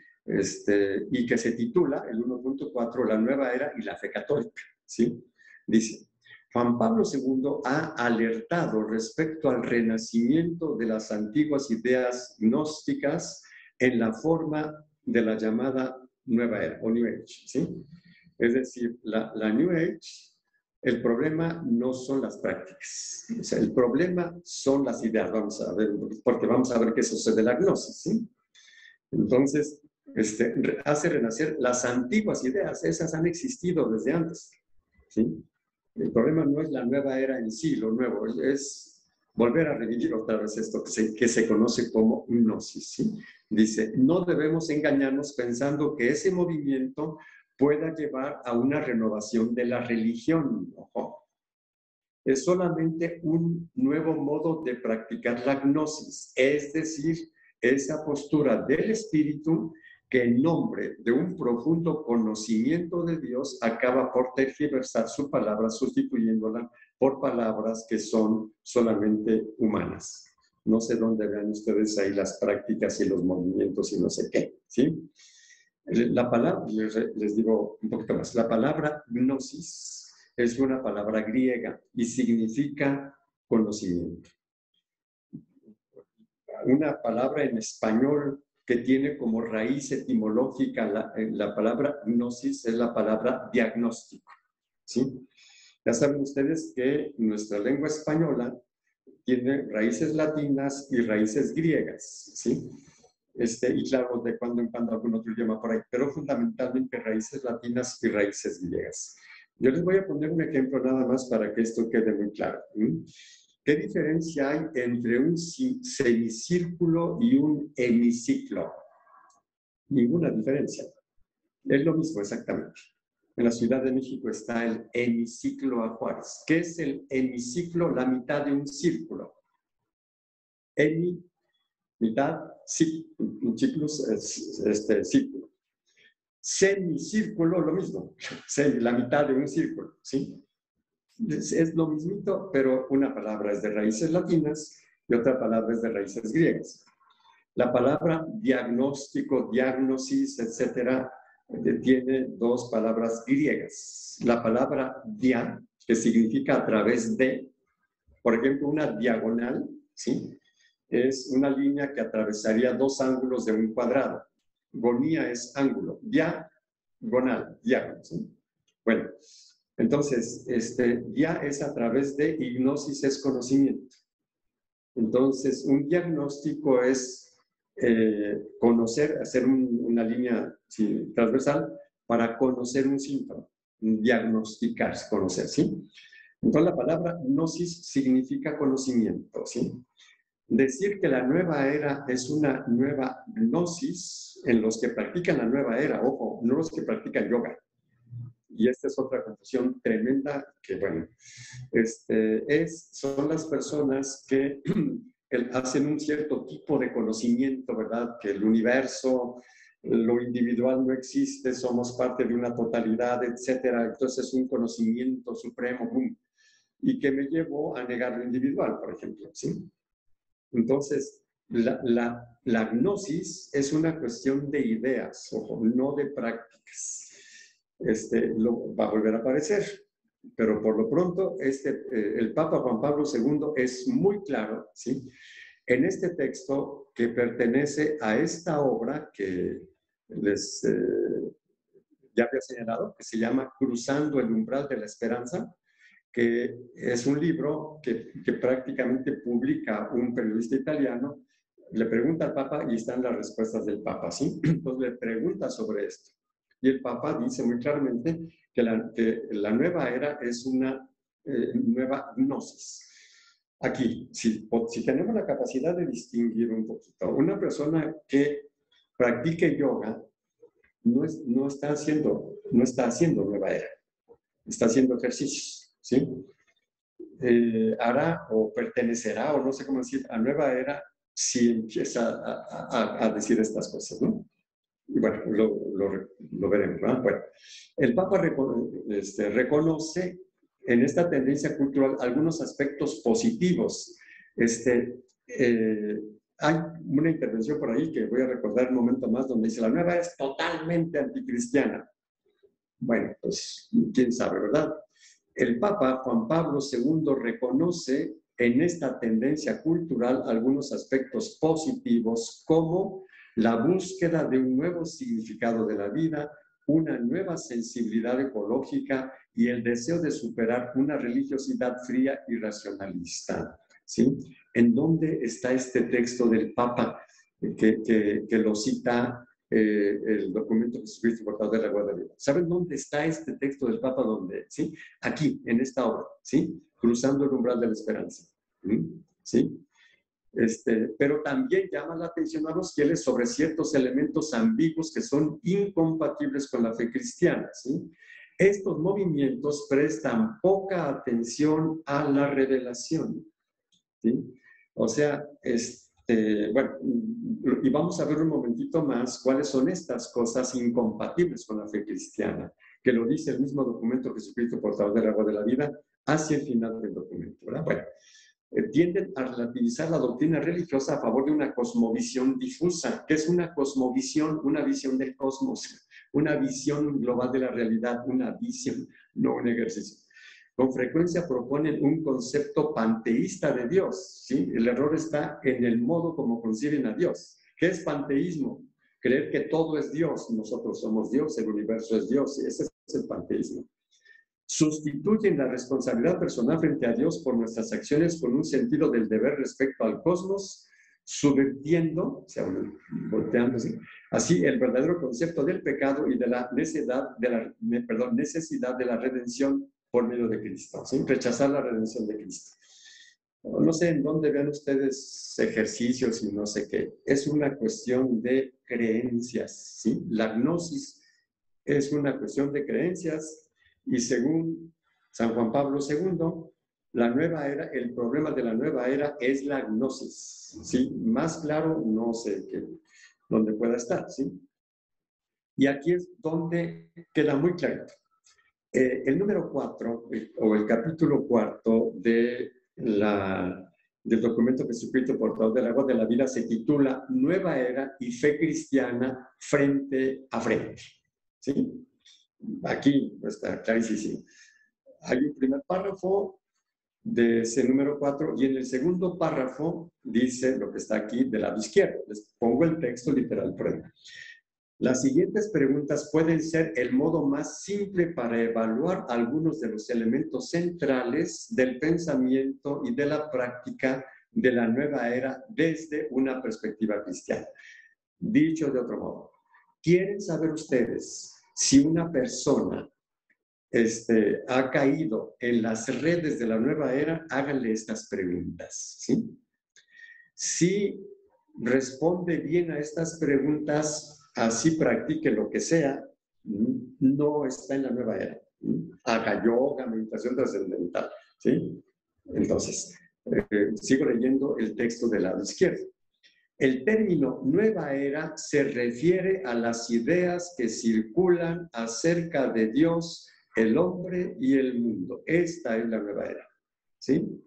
Y que se titula, el 1.4, La nueva era y la fe católica, ¿sí? Dice, Juan Pablo II ha alertado respecto al renacimiento de las antiguas ideas gnósticas en la forma de la llamada nueva era, o New Age, ¿sí? Es decir, la New Age, el problema no son las prácticas, o sea, el problema son las ideas, vamos a ver, porque vamos a ver qué sucede de la gnosis, ¿sí? Entonces, hace renacer las antiguas ideas, esas han existido desde antes, ¿sí? El problema no es la nueva era en sí, lo nuevo, es volver a revivir otra vez esto que se conoce como gnosis, ¿sí? Dice, no debemos engañarnos pensando que ese movimiento pueda llevar a una renovación de la religión. Ojo. Es solamente un nuevo modo de practicar la gnosis, es decir, esa postura del espíritu que en nombre de un profundo conocimiento de Dios acaba por tergiversar su palabra, sustituyéndola por palabras que son solamente humanas. No sé dónde vean ustedes ahí las prácticas y los movimientos y no sé qué, ¿sí? La palabra, les digo un poquito más, la palabra gnosis es una palabra griega y significa conocimiento. Una palabra en español que tiene como raíz etimológica la palabra gnosis es la palabra diagnóstico, ¿sí? Ya saben ustedes que nuestra lengua española tiene raíces latinas y raíces griegas, ¿sí? Y claro, de cuando en cuando algún otro idioma por ahí, pero fundamentalmente raíces latinas y raíces griegas. Yo les voy a poner un ejemplo nada más para que esto quede muy claro. ¿Qué diferencia hay entre un semicírculo y un hemiciclo? Ninguna diferencia. Es lo mismo exactamente. En la Ciudad de México está el hemiciclo a Juárez. ¿Qué es el hemiciclo? La mitad de un círculo. Hemi, mitad, sí, un ciclo, círculo. Semicírculo, lo mismo. La mitad de un círculo, ¿sí? Es lo mismito, pero una palabra es de raíces latinas y otra palabra es de raíces griegas. La palabra diagnóstico, diagnosis, etcétera, tiene dos palabras griegas. La palabra dia, que significa a través de, por ejemplo, una diagonal, ¿sí? Es una línea que atravesaría dos ángulos de un cuadrado. Gonía es ángulo, diagonal, diagonal, ¿sí? Bueno, entonces, ya es a través de, y gnosis es conocimiento. Entonces, un diagnóstico es conocer, hacer una línea transversal para conocer un síntoma, diagnosticar, conocer, ¿sí? Entonces la palabra gnosis significa conocimiento, ¿sí? Decir que la nueva era es una nueva gnosis en los que practican la nueva era, ojo, no los que practican yoga. Y esta es otra confusión tremenda que, bueno, son las personas que hacen un cierto tipo de conocimiento, ¿verdad? Que el universo, lo individual no existe, somos parte de una totalidad, etcétera. Entonces es un conocimiento supremo, ¡pum! Y que me llevó a negar lo individual, por ejemplo, ¿sí? Entonces, la gnosis es una cuestión de ideas, ojo, no de prácticas. Va a volver a aparecer, pero por lo pronto el Papa Juan Pablo II es muy claro, ¿sí? En este texto que pertenece a esta obra que les ya había señalado, que se llama Cruzando el umbral de la esperanza, que es un libro que prácticamente publica un periodista italiano, le pregunta al Papa y están las respuestas del Papa, ¿sí? Entonces le pregunta sobre esto. Y el Papa dice muy claramente que la nueva era es una nueva gnosis. Aquí, si tenemos la capacidad de distinguir un poquito, una persona que practique yoga no está haciendo nueva era, está haciendo ejercicios, ¿sí? Hará o pertenecerá, o no sé cómo decir, a nueva era si empieza a decir estas cosas, ¿no? Y bueno, lo veremos, ¿no? Bueno, el Papa reconoce en esta tendencia cultural algunos aspectos positivos. Hay una intervención por ahí que voy a recordar un momento más donde dice, la nueva es totalmente anticristiana. Bueno, pues quién sabe, ¿verdad? El Papa Juan Pablo II reconoce en esta tendencia cultural algunos aspectos positivos como la búsqueda de un nuevo significado de la vida, una nueva sensibilidad ecológica y el deseo de superar una religiosidad fría y racionalista. ¿Sí? ¿En dónde está este texto del Papa que lo cita el documento Jesucristo portador de la agua de la vida? ¿Saben dónde está este texto del Papa? ¿Dónde? ¿Sí? Aquí, en esta obra, ¿sí? Cruzando el umbral de la esperanza. ¿Sí? Pero también llama la atención a los fieles sobre ciertos elementos ambiguos que son incompatibles con la fe cristiana, ¿sí? Estos movimientos prestan poca atención a la revelación, ¿sí? O sea, bueno, y vamos a ver un momentito más cuáles son estas cosas incompatibles con la fe cristiana, que lo dice el mismo documento Jesucristo portador del agua de la vida hacia el final del documento, ¿verdad? Bueno, tienden a relativizar la doctrina religiosa a favor de una cosmovisión difusa. ¿Qué es una cosmovisión? Una visión del cosmos, una visión global de la realidad, una visión, no un ejercicio. Con frecuencia proponen un concepto panteísta de Dios, ¿sí? El error está en el modo como conciben a Dios. ¿Qué es panteísmo? Creer que todo es Dios, nosotros somos Dios, el universo es Dios, ese es el panteísmo. Sustituyen la responsabilidad personal frente a Dios por nuestras acciones con un sentido del deber respecto al cosmos, subvirtiendo, o sea, volteándose, así el verdadero concepto del pecado y de la necesidad de la redención por medio de Cristo, ¿sí? Rechazar la redención de Cristo. No sé en dónde vean ustedes ejercicios y no sé qué. Es una cuestión de creencias, ¿sí? La gnosis es una cuestión de creencias y según San Juan Pablo II, la nueva era, el problema de la nueva era es la gnosis, ¿sí? Más claro, no sé dónde pueda estar, ¿sí? Y aquí es donde queda muy claro. El número 4, o el capítulo 4 del documento Jesucristo portador del agua de la vida se titula Nueva Era y Fe Cristiana frente a frente, ¿sí? Aquí está clarísimo. Hay un primer párrafo de ese número 4 y en el segundo párrafo dice lo que está aquí del lado izquierdo. Les pongo el texto literal por ahí. Las siguientes preguntas pueden ser el modo más simple para evaluar algunos de los elementos centrales del pensamiento y de la práctica de la nueva era desde una perspectiva cristiana. Dicho de otro modo, ¿quieren saber ustedes si una persona ha caído en las redes de la nueva era, háganle estas preguntas, ¿sí? Si responde bien a estas preguntas, así practique lo que sea, no está en la nueva era. Haga yoga, meditación trascendental, ¿sí? Entonces, sigo leyendo el texto del lado izquierdo. El término nueva era se refiere a las ideas que circulan acerca de Dios, el hombre y el mundo. Esta es la nueva era, ¿sí?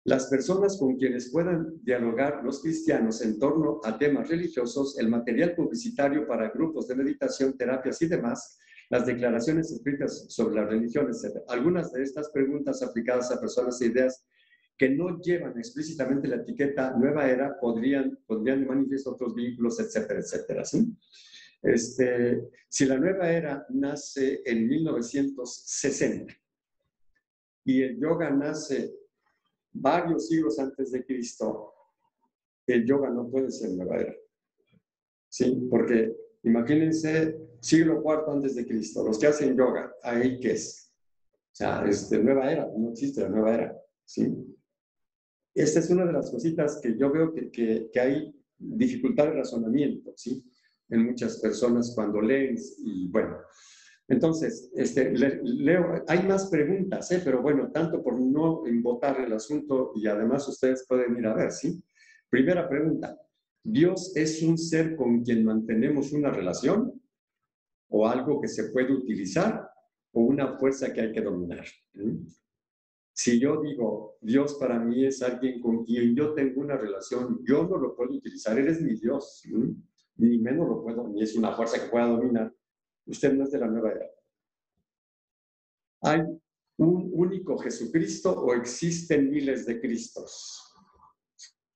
Las personas con quienes puedan dialogar los cristianos en torno a temas religiosos, el material publicitario para grupos de meditación, terapias y demás, las declaraciones escritas sobre la religión, etc. Algunas de estas preguntas aplicadas a personas e ideas que no llevan explícitamente la etiqueta nueva era pondrían de manifiesto otros vínculos, etcétera, etcétera, ¿sí? Si la nueva era nace en 1960 y el yoga nace varios siglos antes de Cristo, el yoga no puede ser nueva era. ¿Sí? Porque imagínense, siglo IV antes de Cristo, los que hacen yoga, ¿ahí qué es? O sea, nueva era, no existe la nueva era. ¿Sí? Esta es una de las cositas que yo veo que hay dificultad de razonamiento, ¿sí? En muchas personas cuando leen y bueno. Entonces, leo, hay más preguntas, pero bueno, tanto por no embotar el asunto y además ustedes pueden ir a ver, ¿sí? Primera pregunta, ¿Dios es un ser con quien mantenemos una relación o algo que se puede utilizar o una fuerza que hay que dominar? Si yo digo, Dios para mí es alguien con quien yo tengo una relación, yo no lo puedo utilizar, Él es mi Dios, ni menos lo puedo, ni es una fuerza que pueda dominar. Usted no es de la nueva era. ¿Hay un único Jesucristo o existen miles de Cristos?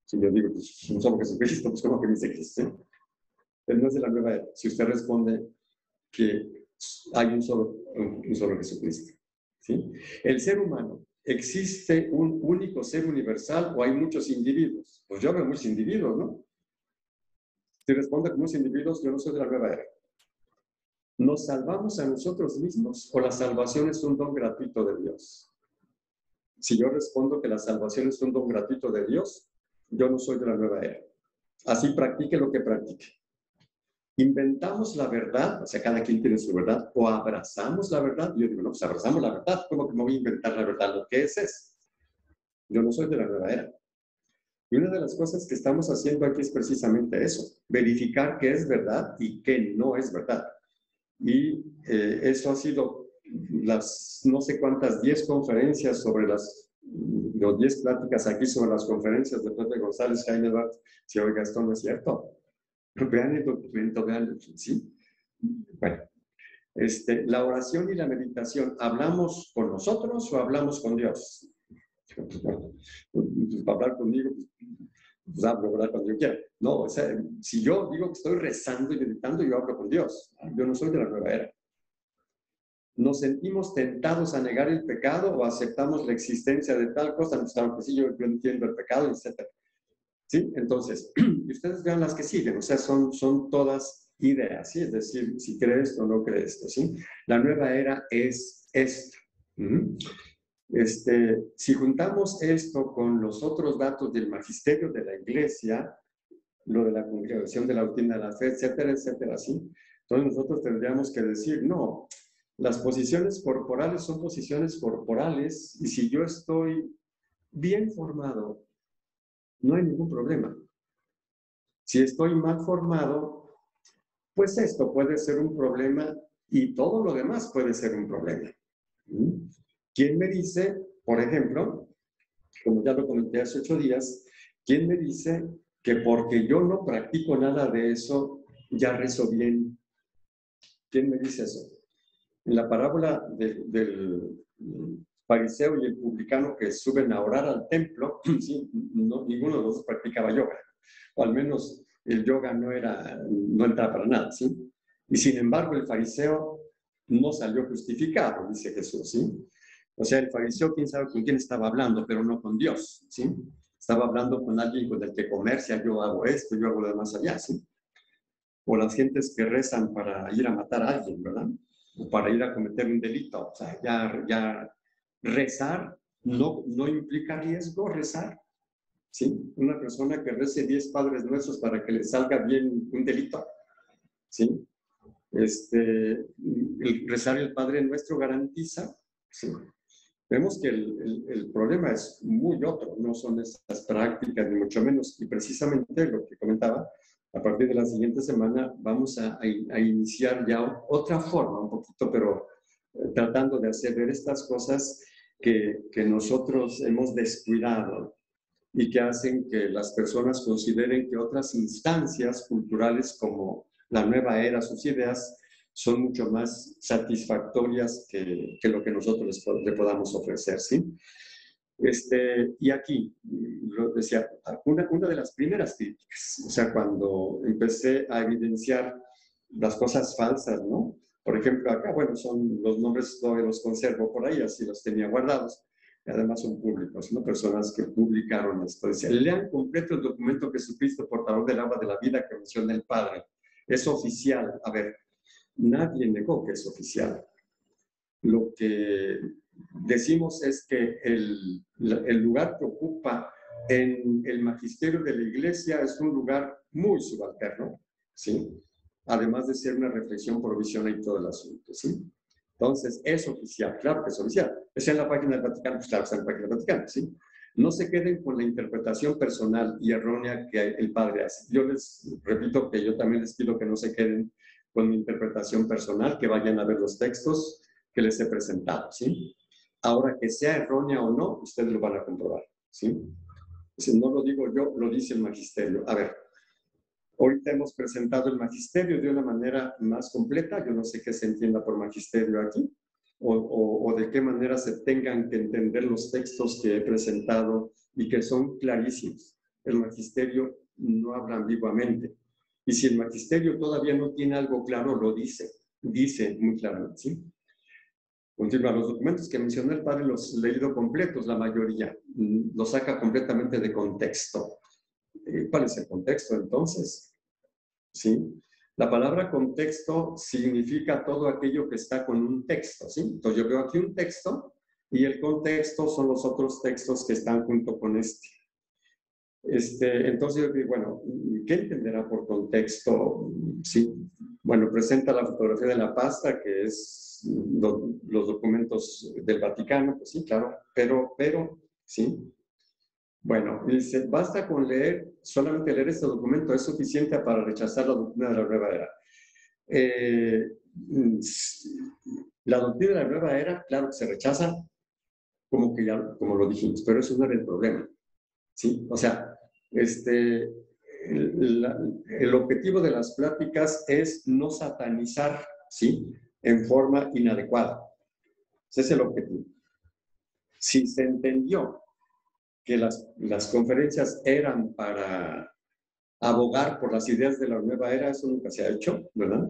Si yo digo, pues un solo Jesucristo, pues ¿cómo que dice Cristo? Él no es de la nueva era. Si usted responde que hay un solo Jesucristo. ¿Sí? El ser humano, ¿existe un único ser universal o hay muchos individuos? Pues yo veo muchos individuos, ¿no? Si responde con muchos individuos, yo no soy de la nueva era. ¿Nos salvamos a nosotros mismos o la salvación es un don gratuito de Dios? Si yo respondo que la salvación es un don gratuito de Dios, yo no soy de la nueva era. Así practique lo que practique. ¿Inventamos la verdad? O sea, cada quien tiene su verdad. ¿O abrazamos la verdad? Yo digo, no, pues abrazamos la verdad. ¿Cómo que no voy a inventar la verdad? Lo que es. Yo no soy de la nueva era. Y una de las cosas que estamos haciendo aquí es precisamente eso. Verificar qué es verdad y qué no es verdad. Y eso ha sido las no sé cuántas 10 conferencias sobre las 10 pláticas aquí sobre las conferencias de Pepe González, Jaime Bart. Si oiga, esto no es cierto. Vean el documento, vean, ¿sí? Bueno, la oración y la meditación, ¿hablamos con nosotros o hablamos con Dios? Pues, bueno, pues, para hablar conmigo, pues hablo, ¿verdad? Cuando yo quiera. No, o sea, si yo digo que estoy rezando y meditando, yo hablo con Dios. Yo no soy de la nueva era. ¿Nos sentimos tentados a negar el pecado o aceptamos la existencia de tal cosa? Pues sí, yo entiendo el pecado, etc. ¿Sí? Entonces, ustedes vean las que siguen, o sea, son todas ideas, ¿sí? Es decir, si crees o no crees esto, ¿sí? La nueva era es esto. Si juntamos esto con los otros datos del magisterio de la iglesia, lo de la congregación de la doctrina de la fe, etcétera, etcétera, ¿sí? Entonces nosotros tendríamos que decir, no, las posiciones corporales son posiciones corporales y si yo estoy bien formado, no hay ningún problema. Si estoy mal formado, pues esto puede ser un problema y todo lo demás puede ser un problema. ¿Quién me dice, por ejemplo, como ya lo comenté hace 8 días, quién me dice que porque yo no practico nada de eso, ya rezo bien? ¿Quién me dice eso? En la parábola del fariseo y el publicano que suben a orar al templo, ¿sí? Ninguno de los dos practicaba yoga, o al menos el yoga no entraba para nada, ¿sí? Y sin embargo el fariseo no salió justificado, dice Jesús, ¿sí? O sea, el fariseo, quién sabe con quién estaba hablando, pero no con Dios, ¿sí? Estaba hablando con alguien con el que comercia, yo hago esto, yo hago lo demás allá, ¿sí? O las gentes que rezan para ir a matar a alguien, ¿verdad? o para ir a cometer un delito. O sea, ya rezar no implica riesgo, rezar. ¿Sí? Una persona que rece 10 Padres Nuestros para que le salga bien un delito. ¿Sí? El rezar el Padre Nuestro garantiza. ¿Sí? Vemos que el problema es muy otro, no son esas prácticas, ni mucho menos. Y precisamente lo que comentaba, a partir de la siguiente semana vamos a iniciar ya otra forma, un poquito, pero tratando de hacer ver estas cosas que nosotros hemos descuidado y que hacen que las personas consideren que otras instancias culturales como la nueva era, sus ideas, son mucho más satisfactorias que lo que nosotros le podamos ofrecer, ¿sí? Y aquí, lo decía, una de las primeras críticas, o sea, cuando empecé a evidenciar las cosas falsas, ¿no? Por ejemplo, acá, bueno, son los nombres, todavía los conservo por ahí, así los tenía guardados. Y además son públicos, ¿no? Personas que publicaron esto. Decía, lean completo el documento Jesucristo, portador del agua de la vida que menciona el Padre. Es oficial. A ver, nadie negó que es oficial. Lo que decimos es que el lugar que ocupa en el magisterio de la Iglesia es un lugar muy subalterno, ¿sí? Además de ser una reflexión provisiona y todo el asunto, ¿sí? Entonces, es oficial, claro que es oficial. ¿Está en la página del Vaticano? Pues claro, está en la página del Vaticano, ¿sí? No se queden con la interpretación personal y errónea que el Padre hace. Yo les repito que yo también les pido que no se queden con mi interpretación personal, que vayan a ver los textos que les he presentado, ¿sí? Ahora, que sea errónea o no, ustedes lo van a comprobar, ¿sí? Si no lo digo yo, lo dice el magisterio. A ver, ahorita hemos presentado el magisterio de una manera más completa. Yo no sé qué se entienda por magisterio aquí, o de qué manera se tengan que entender los textos que he presentado y que son clarísimos. El magisterio no habla ambiguamente. Y si el magisterio todavía no tiene algo claro, lo dice muy claramente, ¿sí? Continúa, los documentos que mencionó el padre los he leído completos, la mayoría. Los saca completamente de contexto. ¿Cuál es el contexto entonces? ¿Sí? La palabra contexto significa todo aquello que está con un texto, ¿sí? Entonces yo veo aquí un texto y el contexto son los otros textos que están junto con este. Entonces yo digo, bueno, ¿qué entenderá por contexto? Sí, bueno, presenta la fotografía de la pasta, que es los documentos del Vaticano, pues sí, claro, pero, sí. Bueno, dice, basta con leer, solamente leer este documento es suficiente para rechazar la doctrina de la nueva era. La doctrina de la nueva era, claro que se rechaza, como que ya, como lo dijimos, pero eso no era el problema, ¿sí? O sea, el objetivo de las pláticas es no satanizar, ¿sí? En forma inadecuada. Ese es el objetivo. Si se entendió que las conferencias eran para abogar por las ideas de la nueva era, eso nunca se ha hecho, ¿verdad?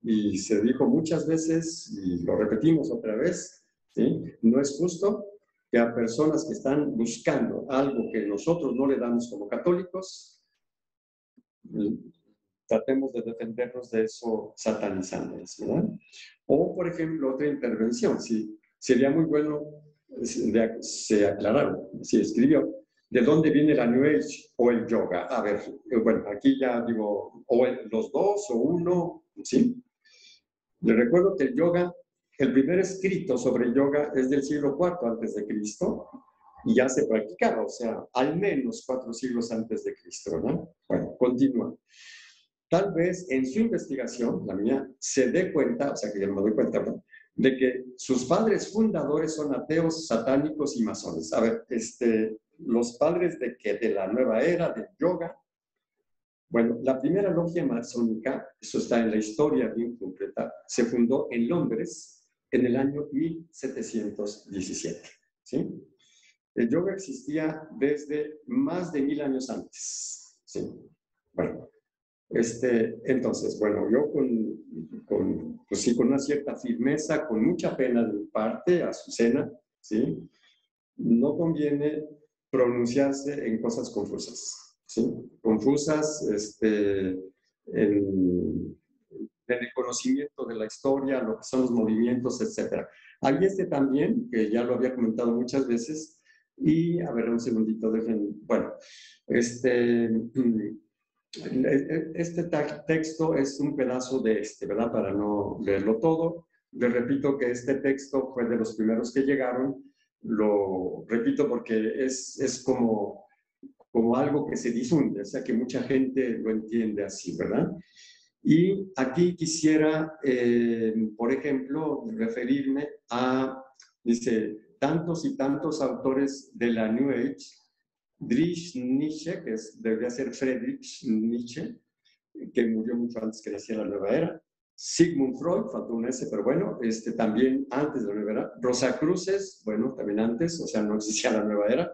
Y se dijo muchas veces, y lo repetimos otra vez, ¿sí? No es justo que a personas que están buscando algo que nosotros no le damos como católicos, tratemos de defendernos de eso satanizándoles, ¿verdad? O, por ejemplo, otra intervención, sí, sería muy bueno, se aclararon, se escribió, ¿de dónde viene la New Age o el yoga? A ver, bueno, aquí ya digo, o los dos o uno, ¿sí? Les recuerdo que el yoga, el primer escrito sobre yoga es del siglo IV antes de Cristo y ya se practicaba, o sea, al menos 4 siglos antes de Cristo, ¿no? Bueno, continúa. Tal vez en su investigación, la mía, se dé cuenta, o sea que yo no me doy cuenta, ¿no?, de que sus padres fundadores son ateos, satánicos y masones. A ver, los padres de la nueva era, del yoga. Bueno, la primera logia masónica, eso está en la historia bien completa, se fundó en Londres en el año 1717, ¿sí? El yoga existía desde más de 1000 años antes, ¿sí? Bueno, entonces, bueno, yo pues sí, con una cierta firmeza, con mucha pena de mi parte, Azucena, ¿sí? No conviene pronunciarse en cosas confusas, ¿sí? Confusas, del conocimiento de la historia, lo que son los movimientos, etc. Hay también, que ya lo había comentado muchas veces, y a ver, un segundito, bueno, texto es un pedazo de ¿verdad? Para no leerlo todo. Les repito que este texto fue de los primeros que llegaron. Lo repito porque es como algo que se difunde, o sea que mucha gente lo entiende así, ¿verdad? Y aquí quisiera, por ejemplo, referirme a, dice, tantos y tantos autores de la New Age, Friedrich Nietzsche, que debería ser Friedrich Nietzsche, que murió mucho antes que naciera la nueva era. Sigmund Freud, faltó un S, pero bueno, también antes de la nueva era. Rosacruces, bueno, también antes, o sea, no existía la nueva era.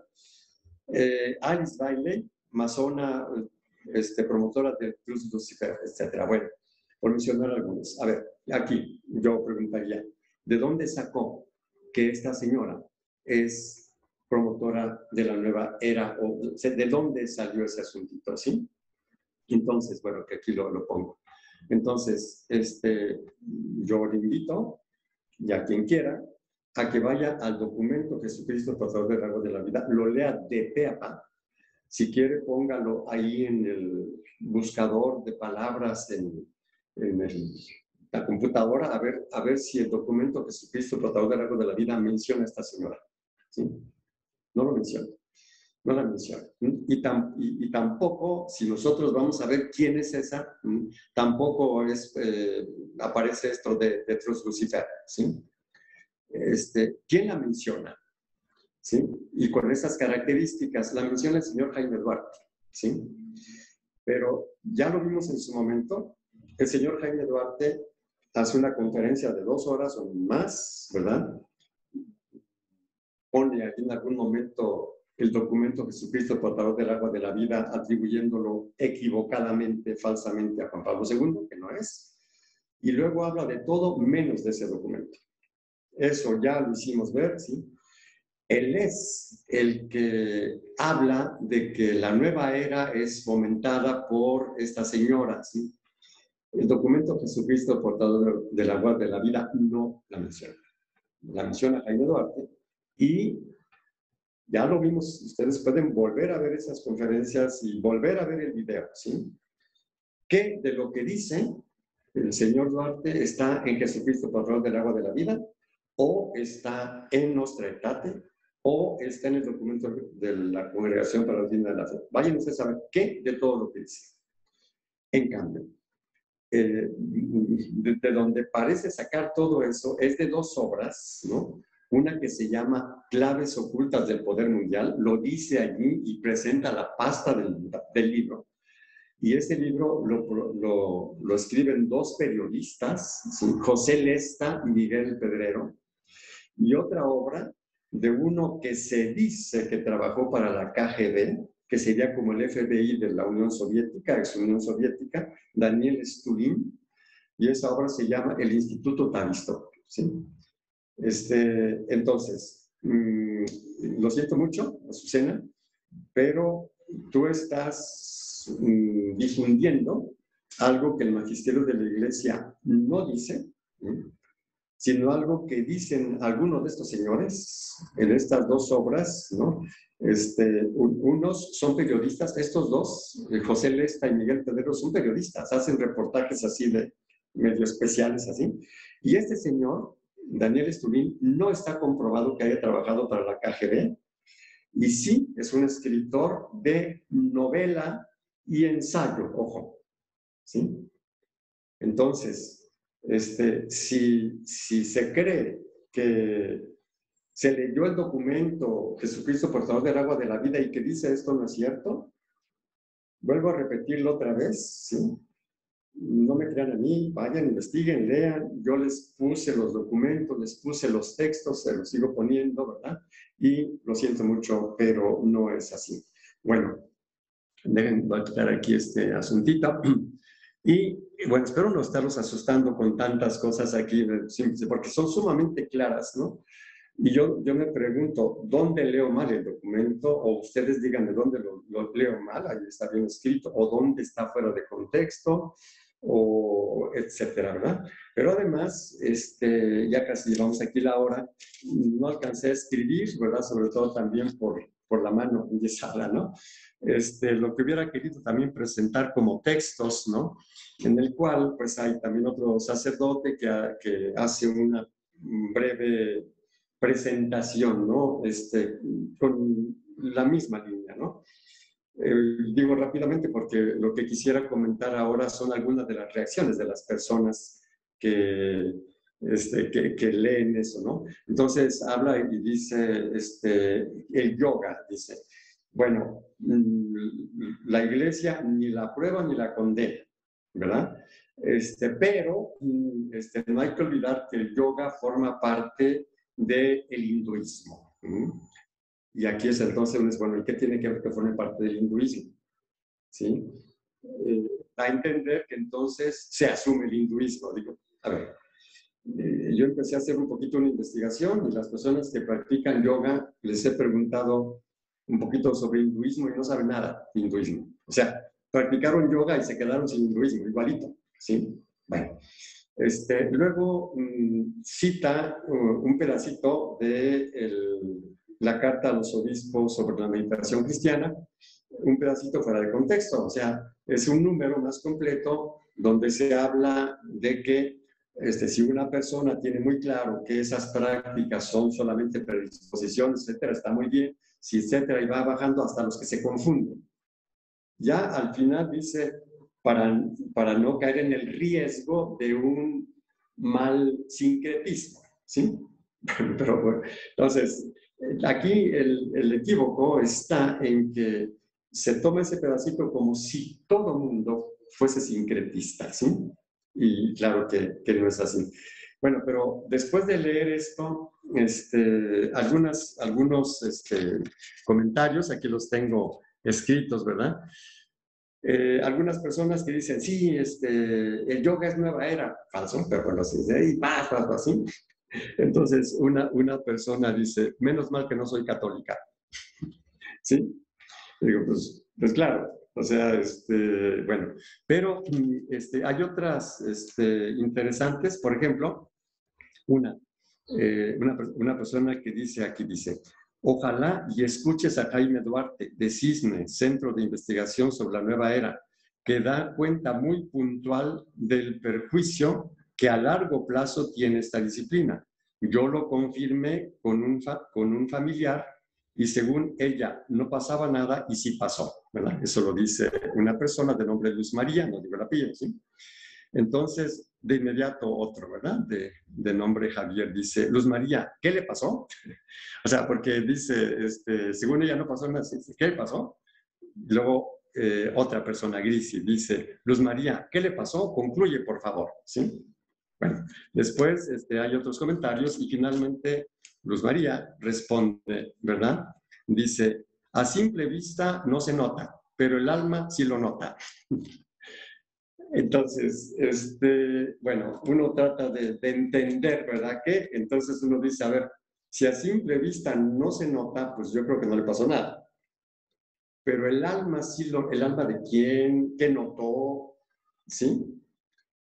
Alice Bailey, masona, promotora de Cruz Lucifer, etc. Bueno, por mencionar algunos. A ver, aquí yo preguntaría, ¿de dónde sacó que esta señora es promotora de la nueva era? O ¿de dónde salió ese asuntito, sí? Entonces, bueno, que aquí lo pongo. Entonces, yo le invito, y a quien quiera, a que vaya al documento Jesucristo, Portador del Agua de la Vida, lo lea de pe a pa. Si quiere, póngalo ahí en el buscador de palabras en la computadora, a ver si el documento Jesucristo, Portador del Agua de la Vida, menciona a esta señora. ¿Sí? No lo menciona. No la menciona. Y tampoco, si nosotros vamos a ver quién es esa, tampoco aparece esto de Trus Lucifer, ¿sí? ¿Quién la menciona? ¿Sí? Y con esas características la menciona el señor Jaime Duarte, ¿sí? Pero ya lo vimos en su momento, el señor Jaime Duarte hace una conferencia de 2 horas o más, ¿verdad? Pone aquí en algún momento el documento Jesucristo, Portador del Agua de la Vida, atribuyéndolo equivocadamente, falsamente a Juan Pablo II, que no es. Y luego habla de todo menos de ese documento. Eso ya lo hicimos ver, ¿sí? Él es el que habla de que la nueva era es fomentada por esta señora, ¿sí? El documento Jesucristo, Portador del Agua de la Vida, no la menciona. La menciona Jaime Duarte y ya lo vimos, ustedes pueden volver a ver esas conferencias y volver a ver el video, ¿sí? ¿Qué de lo que dice el señor Duarte está en Jesucristo, Portador del Agua de la Vida, o está en Nostra Aetate, o está en el documento de la Congregación para la Doctrina de la Fe? Vayan ustedes a ver qué de todo lo que dice. En cambio, de donde parece sacar todo eso es de 2 obras, ¿no? Una que se llama Claves Ocultas del Poder Mundial, lo dice allí y presenta la pasta del libro. Y ese libro lo escriben 2 periodistas, ¿sí? José Lesta y Miguel Pedrero. Y otra obra de uno que se dice que trabajó para la KGB, que sería como el FBI de la Unión Soviética, ex Unión Soviética, Daniel Stulin, y esa obra se llama El Instituto Tavistock, ¿sí? Entonces, lo siento mucho, Azucena, pero tú estás difundiendo algo que el magisterio de la Iglesia no dice, sino algo que dicen algunos de estos señores en estas 2 obras, ¿no? Unos son periodistas, estos 2, José Lesta y Miguel Pedrero, son periodistas, hacen reportajes así de medio especiales así. Y este señor, Daniel Stulin, no está comprobado que haya trabajado para la KGB, y sí es un escritor de novela y ensayo, ojo, ¿sí? Entonces, si se cree que se leyó el documento Jesucristo, Portador del Agua de la Vida, y que dice esto no es cierto, vuelvo a repetirlo otra vez, ¿sí? No me crean a mí, vayan, investiguen, lean. Yo les puse los documentos, les puse los textos, se los sigo poniendo, ¿verdad? Y lo siento mucho, pero no es así. Bueno, voy a quitar aquí este asuntito. Y bueno, espero no estarlos asustando con tantas cosas aquí, porque son sumamente claras, ¿no? Y yo me pregunto, ¿dónde leo mal el documento? O ustedes díganme dónde lo leo mal, ahí está bien escrito, o dónde está fuera de contexto, o etcétera, ¿verdad? Pero además, ya casi llevamos aquí la hora, no alcancé a escribir, ¿verdad? Sobre todo también por la mano enyesada, ¿no? Lo que hubiera querido también presentar como textos, ¿no? En el cual, pues, hay también otro sacerdote que hace una breve presentación, ¿no? Con la misma línea, ¿no? Digo rápidamente porque lo que quisiera comentar ahora son algunas de las reacciones de las personas que, que leen eso, ¿no? Entonces habla y dice, el yoga, dice, bueno, la iglesia ni la aprueba ni la condena, ¿verdad? Pero no hay que olvidar que el yoga forma parte del hinduismo. Y aquí es entonces, bueno, ¿y qué tiene que ver que forme parte del hinduismo? ¿Sí? Da a entender que entonces se asume el hinduismo. Digo, a ver, yo empecé a hacer un poquito una investigación y las personas que practican yoga les he preguntado un poquito sobre hinduismo y no saben nada de hinduismo. O sea, practicaron yoga y se quedaron sin hinduismo, igualito. ¿Sí? Bueno, luego cita un pedacito de la carta a los obispos sobre la meditación cristiana, un pedacito fuera de contexto, o sea, es un número más completo donde se habla de que si una persona tiene muy claro que esas prácticas son solamente predisposiciones, etcétera, está muy bien, si etcétera, y va bajando hasta los que se confunden. Ya al final dice, para no caer en el riesgo de un mal sincretismo, ¿sí? Pero bueno, entonces, aquí el equívoco está en que se toma ese pedacito como si todo mundo fuese sincretista, ¿sí? Y claro que no es así. Bueno, pero después de leer esto, algunos comentarios, aquí los tengo escritos, ¿verdad? Algunas personas que dicen, sí, el yoga es nueva era, falso, pero bueno, sí, y así. Entonces, una persona dice, menos mal que no soy católica. ¿Sí? Y digo, pues claro, o sea, bueno, pero hay otras interesantes, por ejemplo, una persona que dice aquí, dice, ojalá y escuches a Jaime Duarte de CISME, Centro de Investigación sobre la Nueva Era, que da cuenta muy puntual del perjuicio que a largo plazo tiene esta disciplina. Yo lo confirmé con un familiar y según ella no pasaba nada y sí pasó, ¿verdad? Eso lo dice una persona de nombre Luz María, no digo la apellido, ¿sí? Entonces, de inmediato otro, ¿verdad? De nombre Javier, dice, Luz María, ¿qué le pasó? O sea, porque dice, según ella no pasó nada, ¿qué le pasó? Luego, otra persona, Grisi, dice, Luz María, ¿qué le pasó? Concluye, por favor, ¿sí? Bueno, después hay otros comentarios y finalmente Luz María responde, ¿verdad? Dice, a simple vista no se nota, pero el alma sí lo nota. Entonces, bueno, uno trata de entender, ¿verdad? ¿Qué? Entonces uno dice, a ver, si a simple vista no se nota, pues yo creo que no le pasó nada. Pero el alma sí el alma de quién, qué notó, ¿sí?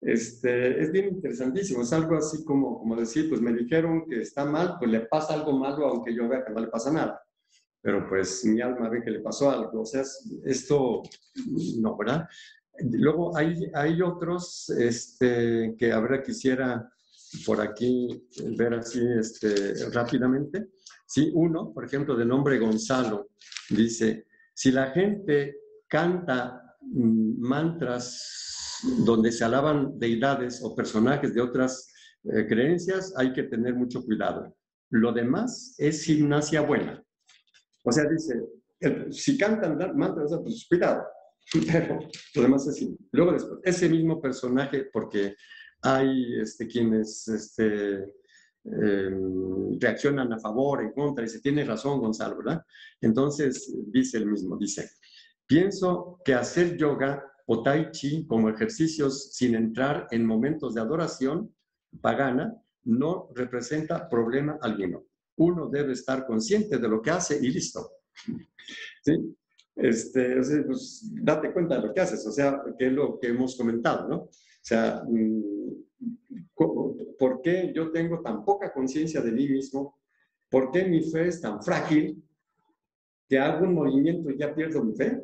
Es bien interesantísimo, es algo así como decir, pues me dijeron que está mal, pues le pasa algo malo aunque yo vea que no le pasa nada. Pero pues mi alma ve que le pasó algo, o sea, esto no, ¿verdad? Luego hay otros que ahora quisiera por aquí ver así rápidamente. Sí, uno, por ejemplo, de nombre Gonzalo, dice, si la gente canta mantras donde se alaban deidades o personajes de otras creencias, hay que tener mucho cuidado. Lo demás es gimnasia buena. O sea, dice, si cantan mantras, pues cuidado, pero lo demás es así. Luego después, ese mismo personaje, porque hay quienes reaccionan a favor, en contra, y se tiene razón Gonzalo, ¿verdad? Entonces dice el mismo, dice, pienso que hacer yoga o tai chi como ejercicios sin entrar en momentos de adoración pagana no representa problema alguno. Uno debe estar consciente de lo que hace y listo. ¿Sí? O sea, pues, date cuenta de lo que haces, o sea, que es lo que hemos comentado, ¿no? O sea, ¿por qué yo tengo tan poca conciencia de mí mismo? ¿Por qué mi fe es tan frágil que hago un movimiento y ya pierdo mi fe?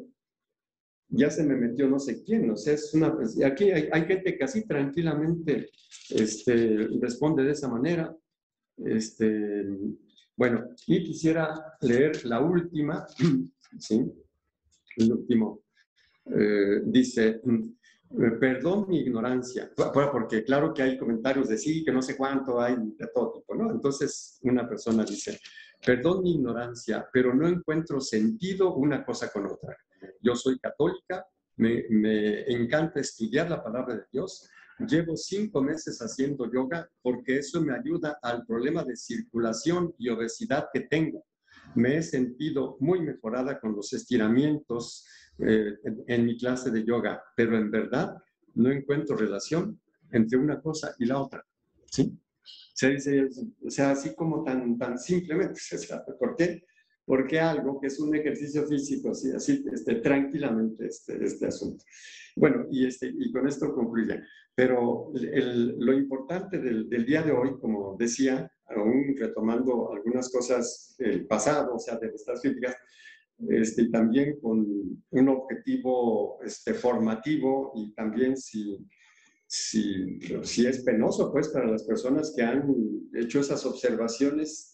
Ya se me metió no sé quién, o sea, es una, pues, aquí hay gente que así tranquilamente responde de esa manera. Este, bueno, y quisiera leer la última, ¿sí? El último. Dice, perdón mi ignorancia, porque claro que hay comentarios de sí, que no sé cuánto hay de todo tipo, ¿no? Entonces una persona dice, perdón mi ignorancia, pero no encuentro sentido una cosa con otra. Yo soy católica, me encanta estudiar la palabra de Dios, llevo 5 meses haciendo yoga porque eso me ayuda al problema de circulación y obesidad que tengo. Me he sentido muy mejorada con los estiramientos en mi clase de yoga, pero en verdad no encuentro relación entre una cosa y la otra. ¿Sí? O sea, así como tan simplemente. O sea, ¿por qué? Porque algo que es un ejercicio físico, así tranquilamente este asunto. Bueno, y con esto concluye. Pero lo importante del día de hoy, como decía, aún retomando algunas cosas del pasado, o sea, de estas críticas, también con un objetivo formativo y también si es penoso pues para las personas que han hecho esas observaciones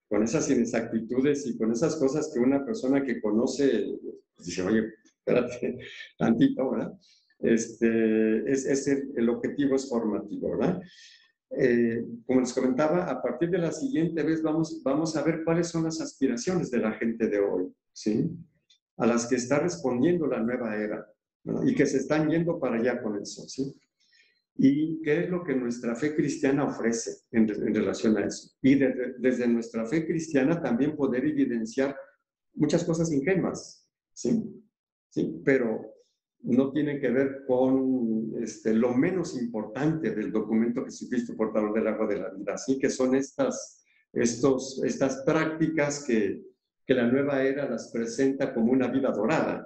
con esas inexactitudes y con esas cosas que una persona que conoce pues dice, oye, espérate tantito, ¿verdad? El objetivo es formativo, ¿verdad? Como les comentaba, a partir de la siguiente vez vamos a ver cuáles son las aspiraciones de la gente de hoy, ¿sí? A las que está respondiendo la nueva era, ¿no? Y que se están yendo para allá con eso, ¿sí? Y qué es lo que nuestra fe cristiana ofrece en relación a eso. Y desde nuestra fe cristiana también poder evidenciar muchas cosas ingenuas, ¿sí? ¿Sí? Pero no tienen que ver con lo menos importante del documento Jesucristo portador del agua de la vida, ¿sí? Que son estas prácticas que la nueva era las presenta como una vida dorada.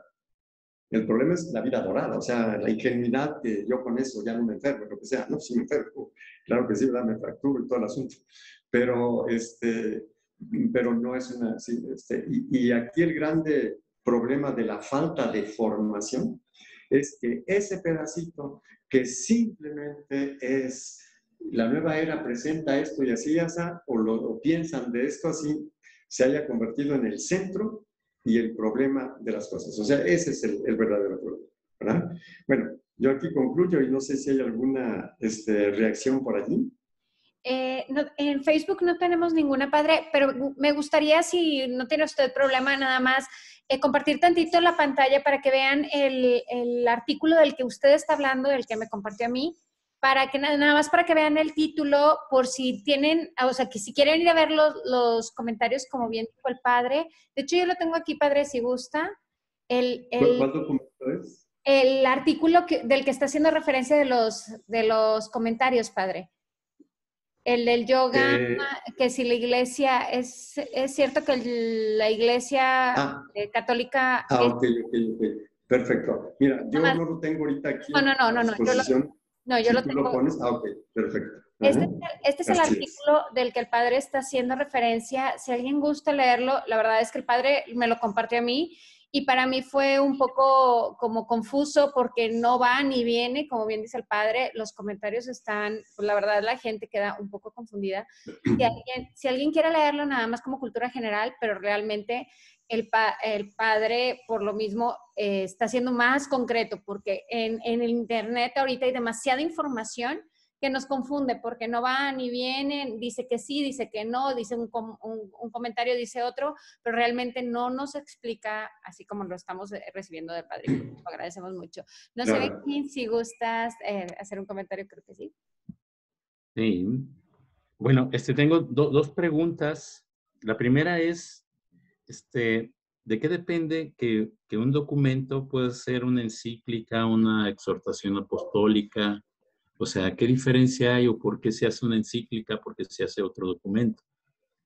El problema es la vida dorada, o sea, la ingenuidad que yo con eso ya no me enfermo, lo que sea, no, sí me enfermo, claro que sí, ¿verdad? Me fracturo y todo el asunto, pero, pero no es una, sí, y aquí el grande problema de la falta de formación es que ese pedacito que simplemente es, la nueva era presenta esto y así, o piensan de esto así, se haya convertido en el centro y el problema de las cosas. O sea, ese es el verdadero problema, ¿verdad? Bueno, yo aquí concluyo y no sé si hay alguna reacción por allí. No, en Facebook no tenemos ninguna, padre, pero me gustaría, si no tiene usted problema, nada más compartir tantito la pantalla para que vean el artículo del que usted está hablando, del que me compartió a mí, para que nada más para que vean el título, por si tienen, o sea, que si quieren ir a ver los comentarios, como bien dijo el padre. De hecho, yo lo tengo aquí, padre, si gusta. ¿Cuál documento es? El artículo del que está haciendo referencia de los comentarios, padre. El del yoga, que si la iglesia, es cierto que la iglesia católica es... Ok. Perfecto. Mira, yo no lo tengo ahorita aquí a disposición. Yo lo Si tú lo tengo. pones, ok, perfecto. Este es el artículo del que el padre está haciendo referencia. Si alguien gusta leerlo, la verdad es que el padre me lo compartió a mí y para mí fue un poco como confuso porque no va ni viene, como bien dice el padre, los comentarios están, pues la verdad la gente queda un poco confundida. Si alguien quiere leerlo nada más como cultura general, pero realmente el padre por lo mismo está siendo más concreto porque en el internet ahorita hay demasiada información que nos confunde porque no van y vienen, dice que sí, dice que no, dice un comentario, dice otro, pero realmente no nos explica así como lo estamos recibiendo del padre. Lo agradecemos mucho. No sé, Benjamín, si gustas hacer un comentario, creo que sí. Sí. Bueno, tengo dos preguntas. La primera es, ¿de qué depende que un documento pueda ser una encíclica, una exhortación apostólica? O sea, ¿qué diferencia hay o por qué se hace una encíclica, por qué se hace otro documento?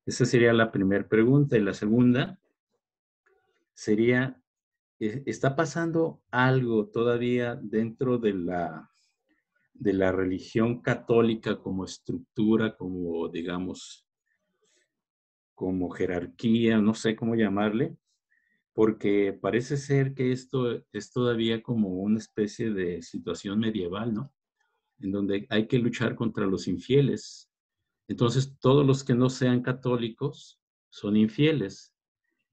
Esa sería la primera pregunta. Y la segunda sería, está pasando algo todavía dentro de la religión católica como estructura, como, digamos, como jerarquía, no sé cómo llamarle, porque parece ser que esto es todavía como una especie de situación medieval, ¿no? En donde hay que luchar contra los infieles. Entonces, todos los que no sean católicos son infieles.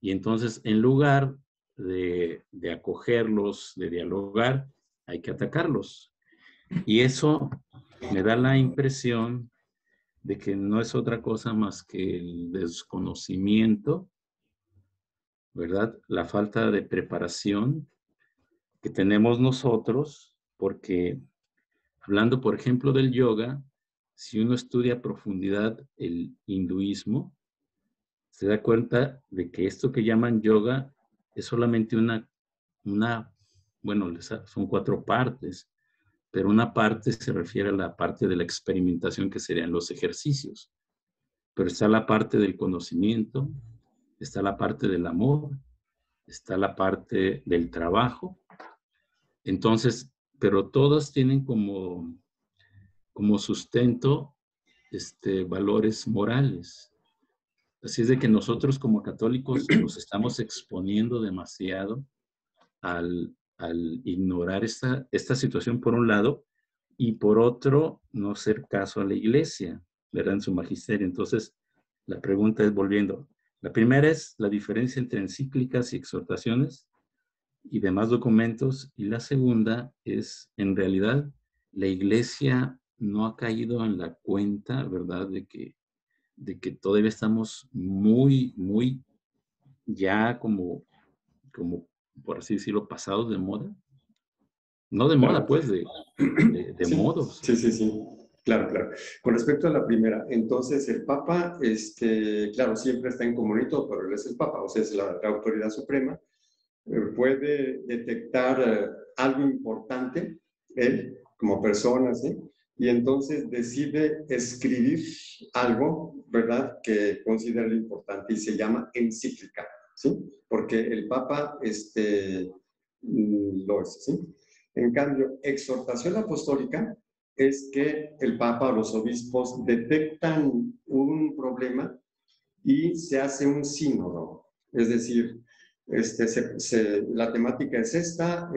Y entonces, en lugar de acogerlos, de dialogar, hay que atacarlos. Y eso me da la impresión de que no es otra cosa más que el desconocimiento, ¿verdad? La falta de preparación que tenemos nosotros, porque hablando, por ejemplo, del yoga, si uno estudia a profundidad el hinduismo, se da cuenta de que esto que llaman yoga es solamente bueno, son 4 partes, pero una parte se refiere a la parte de la experimentación que serían los ejercicios, pero está la parte del conocimiento, está la parte del amor, está la parte del trabajo. Entonces, pero todos tienen como sustento valores morales. Así es de que nosotros como católicos nos estamos exponiendo demasiado al ignorar esta situación por un lado y por otro no hacer caso a la iglesia, ¿verdad? En su magisterio. Entonces, la pregunta es volviendo. La primera es la diferencia entre encíclicas y exhortaciones y demás documentos. Y la segunda es, en realidad, la iglesia no ha caído en la cuenta, ¿verdad? De que todavía estamos muy, muy ya como, por así decirlo, pasados de moda. No de moda, Claro. pues, de Sí, modos. sí, sí, sí. Claro, claro. Con respecto a la primera, entonces el Papa, claro, siempre está en comunito, pero él es el Papa, o sea, es la autoridad suprema, puede detectar algo importante, él, como persona, ¿sí? Y entonces decide escribir algo, ¿verdad?, que considera importante y se llama encíclica, ¿sí? Porque el Papa lo es, ¿sí? En cambio, exhortación apostólica es que el Papa o los obispos detectan un problema y se hace un sínodo. Es decir, la temática es esta,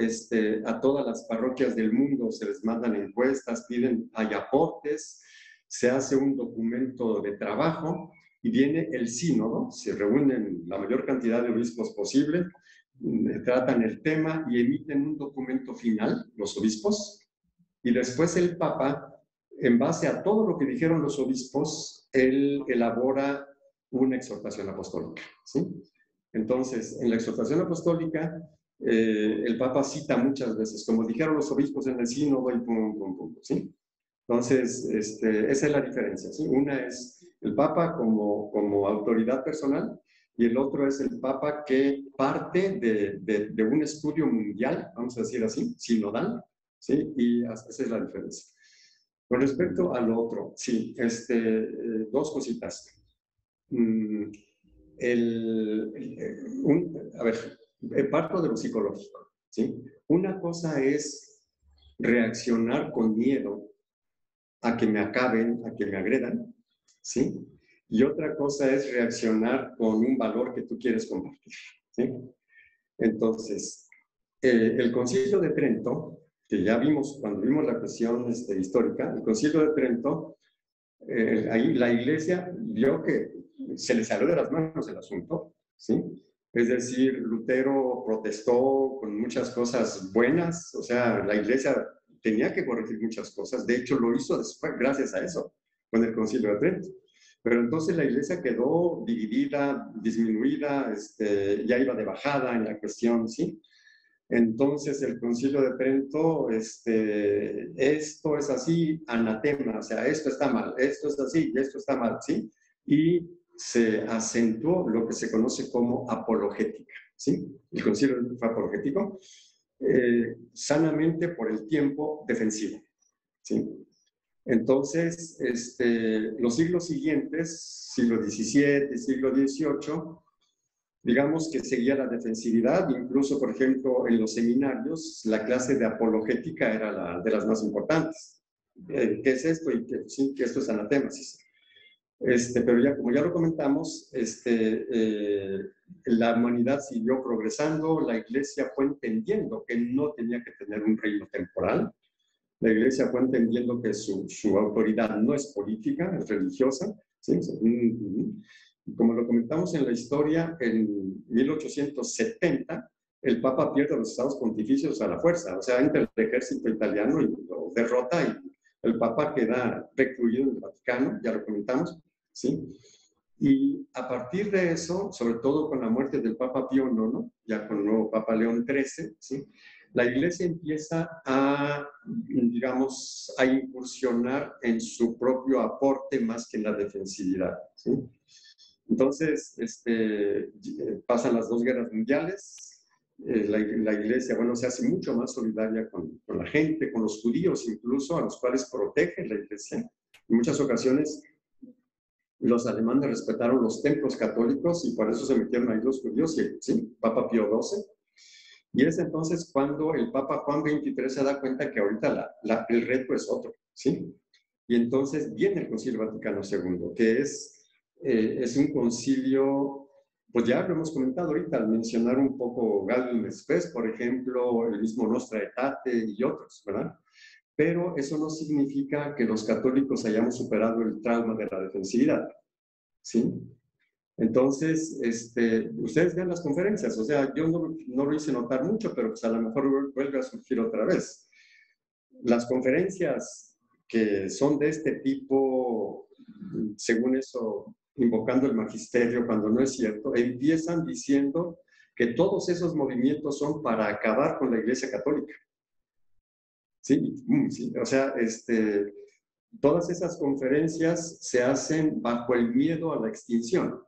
a todas las parroquias del mundo se les mandan encuestas, hay aportes, se hace un documento de trabajo y viene el sínodo, se reúnen la mayor cantidad de obispos posible, tratan el tema y emiten un documento final, los obispos, y después el Papa, en base a todo lo que dijeron los obispos, él elabora una exhortación apostólica, ¿sí? Entonces, en la exhortación apostólica, el Papa cita muchas veces, como dijeron los obispos en el sínodo, y pum, pum, pum, ¿sí? Entonces, esa es la diferencia, ¿sí? Una es el Papa como autoridad personal y el otro es el Papa que parte de un estudio mundial, vamos a decir así, sinodal, ¿sí? Y esa es la diferencia. Con respecto al otro, sí, dos cositas. A ver, parto de lo psicológico, ¿sí? Una cosa es reaccionar con miedo a que me acaben, a que me agredan, ¿sí? Y otra cosa es reaccionar con un valor que tú quieres compartir, ¿sí? Entonces, el Concilio de Trento, que ya vimos cuando vimos la cuestión histórica, el Concilio de Trento, ahí la Iglesia vio que se le salió de las manos el asunto, ¿sí? Es decir, Lutero protestó con muchas cosas buenas, o sea, la Iglesia tenía que corregir muchas cosas, de hecho lo hizo después, gracias a eso, con el Concilio de Trento. Pero entonces la Iglesia quedó dividida, disminuida, ya iba de bajada en la cuestión, ¿sí? Entonces el Concilio de Trento, esto es así, anatema, o sea, esto está mal, esto es así y esto está mal, ¿sí? Y se acentuó lo que se conoce como apologética, ¿sí? El Concilio fue apologético, sanamente por el tiempo defensivo, ¿sí? Entonces, los siglos siguientes, siglo XVII, siglo XVIII, digamos que seguía la defensividad, incluso, por ejemplo, en los seminarios, la clase de apologética era de las más importantes. ¿Qué es esto? Y que, sí, que esto es anatemas. Pero ya, como ya lo comentamos, la humanidad siguió progresando, la iglesia fue entendiendo que no tenía que tener un reino temporal, la iglesia fue entendiendo que su autoridad no es política, es religiosa, ¿sí? Como lo comentamos en la historia, en 1870, el Papa pierde los estados pontificios a la fuerza, o sea, entra el ejército italiano y lo derrota y el Papa queda recluido en el Vaticano, ya lo comentamos, ¿sí? Y a partir de eso, sobre todo con la muerte del Papa Pío IX, ya con el nuevo Papa León XIII, ¿sí? La Iglesia empieza a, digamos, a incursionar en su propio aporte más que en la defensividad, ¿sí? Entonces, pasan las dos guerras mundiales, la Iglesia, bueno, se hace mucho más solidaria con la gente, con los judíos incluso, a los cuales protege la Iglesia. En muchas ocasiones, los alemanes respetaron los templos católicos y por eso se metieron ahí los judíos, y, ¿sí? Papa Pío XII. Y es entonces cuando el Papa Juan XXIII se da cuenta que ahorita el reto es otro, ¿sí? Y entonces viene el Concilio Vaticano II, que es un concilio, pues ya lo hemos comentado ahorita, al mencionar un poco Gaudium Spes, por ejemplo, el mismo Nostra Aetate y otros, ¿verdad? Pero eso no significa que los católicos hayamos superado el trauma de la defensividad, ¿sí? Entonces, ustedes vean las conferencias, o sea, yo no lo hice notar mucho, pero pues a lo mejor vuelve a surgir otra vez. Las conferencias que son de este tipo, según eso, invocando el magisterio cuando no es cierto, empiezan diciendo que todos esos movimientos son para acabar con la Iglesia Católica. Sí, sí, o sea, todas esas conferencias se hacen bajo el miedo a la extinción.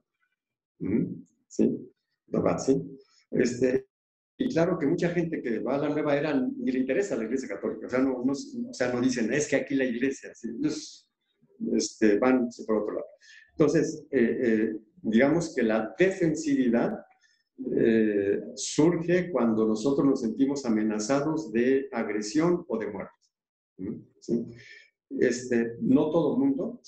Sí, ¿verdad? Sí. Y claro que mucha gente que va a la nueva era ni le interesa la Iglesia Católica, o sea, no dicen, es que aquí la Iglesia, ¿sí? Van por otro lado. Entonces, digamos que la defensividad surge cuando nosotros nos sentimos amenazados de agresión o de muerte. ¿Sí? No todo el mundo,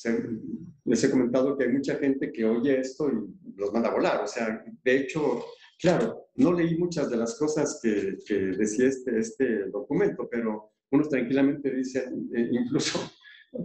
les he comentado que hay mucha gente que oye esto y los manda a volar, o sea, de hecho, claro, no leí muchas de las cosas que decía este documento, pero unos tranquilamente dicen, incluso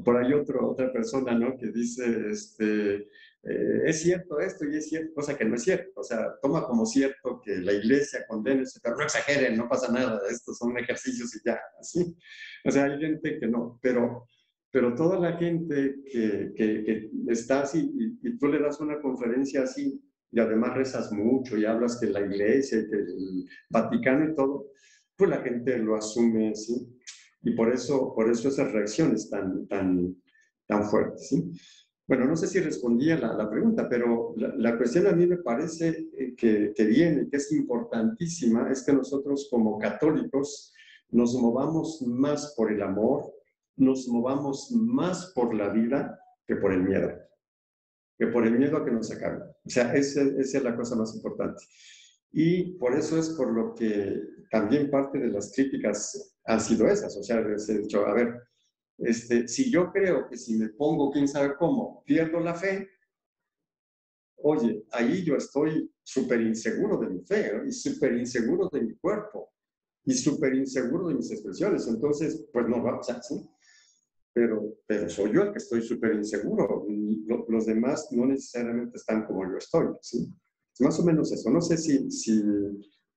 por ahí otra persona, ¿no? Que dice, es cierto esto y es cierto, cosa que no es cierto, o sea, toma como cierto que la iglesia condena, pero no exageren, no pasa nada, estos son ejercicios y ya, así. O sea, hay gente que no, pero toda la gente que está así y tú le das una conferencia así y además rezas mucho y hablas que la iglesia, que el Vaticano y todo, pues la gente lo asume así. Y por eso esas reacciones tan fuertes, ¿sí? Bueno, no sé si respondí a la pregunta, pero la cuestión a mí me parece que viene, que es importantísima, es que nosotros como católicos nos movamos más por el amor, nos movamos más por la vida que por el miedo. Que por el miedo a que nos acaben. O sea, esa es la cosa más importante. Y por eso es por lo que también parte de las críticas han sido esas. O sea, les he dicho, a ver, si yo creo que si me pongo quién sabe cómo, pierdo la fe, oye, ahí yo estoy súper inseguro de mi fe, ¿no? Y súper inseguro de mi cuerpo y súper inseguro de mis expresiones. Entonces, pues no va a pasar, ¿sí? Pero soy yo el que estoy súper inseguro. Los demás no necesariamente están como yo estoy, ¿sí? Es más o menos eso. No sé si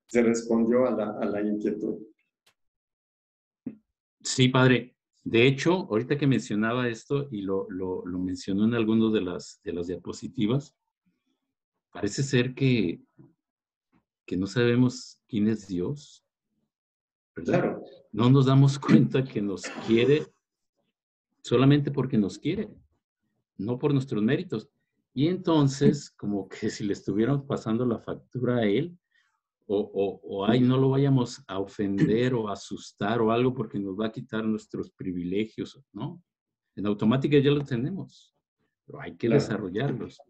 se respondió a la inquietud. Sí, padre. De hecho, ahorita que mencionaba esto y lo mencionó en algunas de las diapositivas, parece ser que no sabemos quién es Dios, ¿verdad? Claro. No nos damos cuenta que nos quiere solamente porque nos quiere, no por nuestros méritos. Y entonces, como que si le estuviéramos pasando la factura a Él, ay, no lo vayamos a ofender o a asustar o algo porque nos va a quitar nuestros privilegios, ¿no? En automática ya los tenemos, pero hay que desarrollarlos.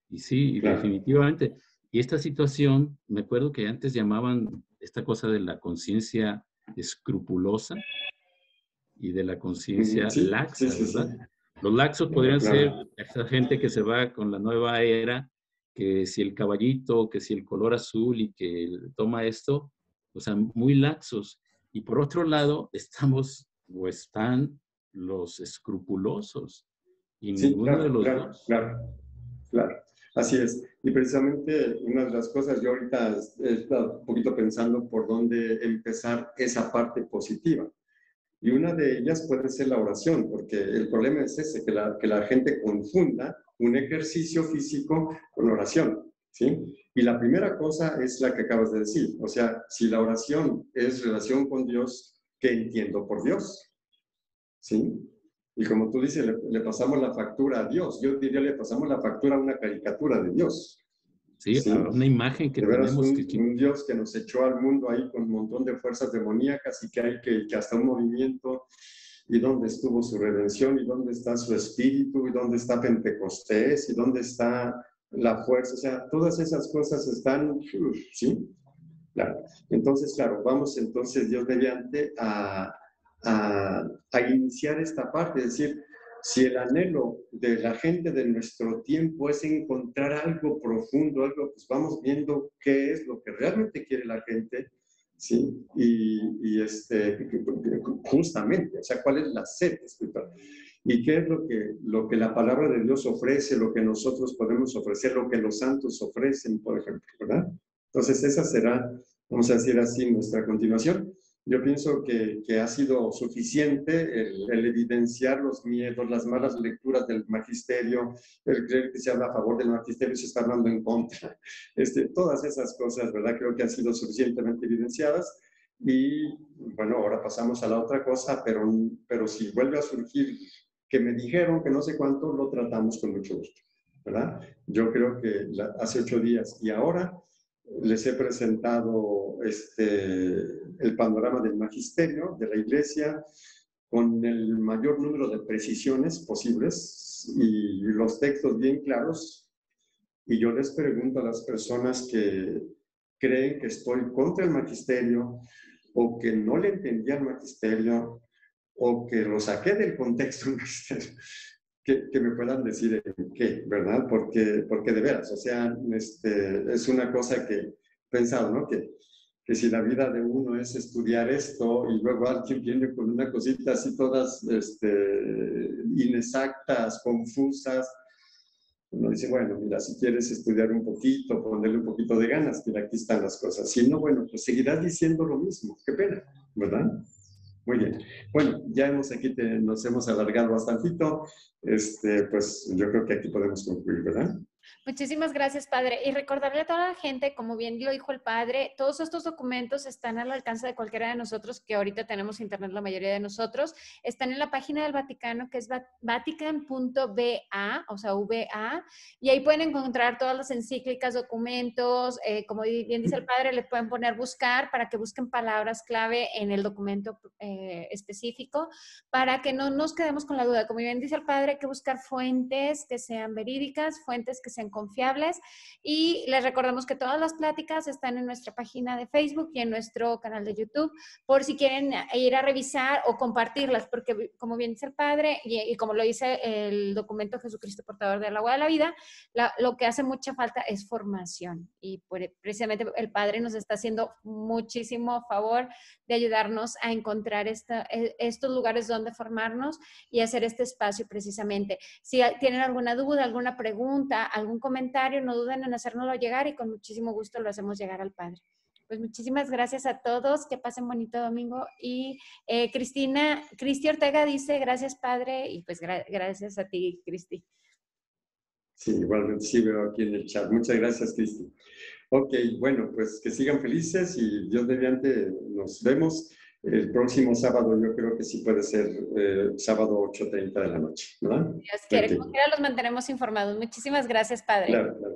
Y sí, Claro. definitivamente. Y esta situación, me acuerdo que antes llamaban esta cosa de la conciencia escrupulosa y de la conciencia Sí, sí, laxa, sí, sí. ¿verdad? Los laxos podrían ser Claro. esa gente que se va con la nueva era, que si el caballito, que si el color azul y que toma esto, o sea, muy laxos. Y por otro lado, estamos o están los escrupulosos y Sí, ninguno de claro, los claro, dos. claro, claro. Así es. Y precisamente una de las cosas, yo ahorita he estado un poquito pensando por dónde empezar esa parte positiva. Y una de ellas puede ser la oración, porque el problema es ese, que la gente confunda un ejercicio físico con oración, ¿sí? Y la primera cosa es la que acabas de decir, o sea, si la oración es relación con Dios, ¿qué entiendo por Dios? ¿Sí? Y como tú dices, le pasamos la factura a Dios. Yo diría, le pasamos la factura a una caricatura de Dios. Sí, a ¿Sí? una imagen que De veras, tenemos un Dios que nos echó al mundo ahí con un montón de fuerzas demoníacas y que hay que hasta un movimiento. ¿Y dónde estuvo su redención? ¿Y dónde está su espíritu? ¿Y dónde está Pentecostés? ¿Y dónde está la fuerza? O sea, todas esas cosas están, ¿sí? Claro. Entonces, claro, vamos entonces, Dios mediante, a iniciar esta parte, es decir, si el anhelo de la gente de nuestro tiempo es encontrar algo profundo, algo, pues vamos viendo qué es lo que realmente quiere la gente, ¿sí? Justamente, o sea, cuál es la sed espiritual. ¿Y qué es lo que la palabra de Dios ofrece, lo que nosotros podemos ofrecer, lo que los santos ofrecen, por ejemplo, ¿verdad? Entonces, esa será, vamos a decir así, nuestra continuación. Yo pienso que ha sido suficiente el evidenciar los miedos, las malas lecturas del magisterio, el creer que se habla a favor del magisterio y se está hablando en contra. Todas esas cosas, ¿verdad? Creo que han sido suficientemente evidenciadas. Y bueno, ahora pasamos a la otra cosa, pero si vuelve a surgir que me dijeron que no sé cuánto, lo tratamos con mucho gusto, ¿verdad? Yo creo que hace 8 días y ahora les he presentado el panorama del magisterio, de la iglesia, con el mayor número de precisiones posibles y los textos bien claros. Y yo les pregunto a las personas que creen que estoy contra el magisterio o que no le entendí al magisterio o que lo saqué del contexto del magisterio, que me puedan decir en qué, ¿verdad? Porque de veras, o sea, es una cosa que he pensado, ¿no? Que si la vida de uno es estudiar esto y luego alguien viene con una cosita así todas inexactas, confusas, uno dice, bueno, mira, si quieres estudiar un poquito, ponerle un poquito de ganas, mira, aquí están las cosas. Si no, bueno, pues seguirás diciendo lo mismo. Qué pena, ¿verdad? Muy bien. Bueno, ya nos hemos alargado bastantito. Pues yo creo que aquí podemos concluir, ¿verdad? Muchísimas gracias, padre. Y recordarle a toda la gente, como bien lo dijo el padre, todos estos documentos están al alcance de cualquiera de nosotros, que ahorita tenemos internet la mayoría de nosotros. Están en la página del Vaticano, que es vatican.va, o sea, VA, y ahí pueden encontrar todas las encíclicas, documentos, como bien dice el padre, le pueden poner buscar para que busquen palabras clave en el documento específico, para que no nos quedemos con la duda. Como bien dice el padre, hay que buscar fuentes que sean verídicas, fuentes que sean confiables, y les recordamos que todas las pláticas están en nuestra página de Facebook y en nuestro canal de YouTube, por si quieren ir a revisar o compartirlas, porque como bien dice el padre y como lo dice el documento Jesucristo portador del agua de la vida, lo que hace mucha falta es formación, y precisamente el padre nos está haciendo muchísimo favor de ayudarnos a encontrar estos lugares donde formarnos y hacer este espacio precisamente. Si tienen alguna duda, alguna pregunta, algún comentario, no duden en hacérnoslo llegar y con muchísimo gusto lo hacemos llegar al padre. Pues muchísimas gracias a todos, que pasen bonito domingo. Y Cristi Ortega dice, gracias padre, y pues gracias a ti, Cristi. Sí, igualmente sí veo aquí en el chat. Muchas gracias, Cristi. Ok, bueno, pues que sigan felices y Dios mediante nos vemos. El próximo sábado yo creo que sí puede ser sábado 8:30 de la noche, ¿verdad? Dios quiere, Okay. como quiera los mantenemos informados. Muchísimas gracias, padre. Claro, claro.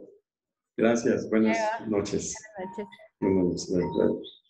Gracias, buenas noches. Buenas noches. Buenas noches.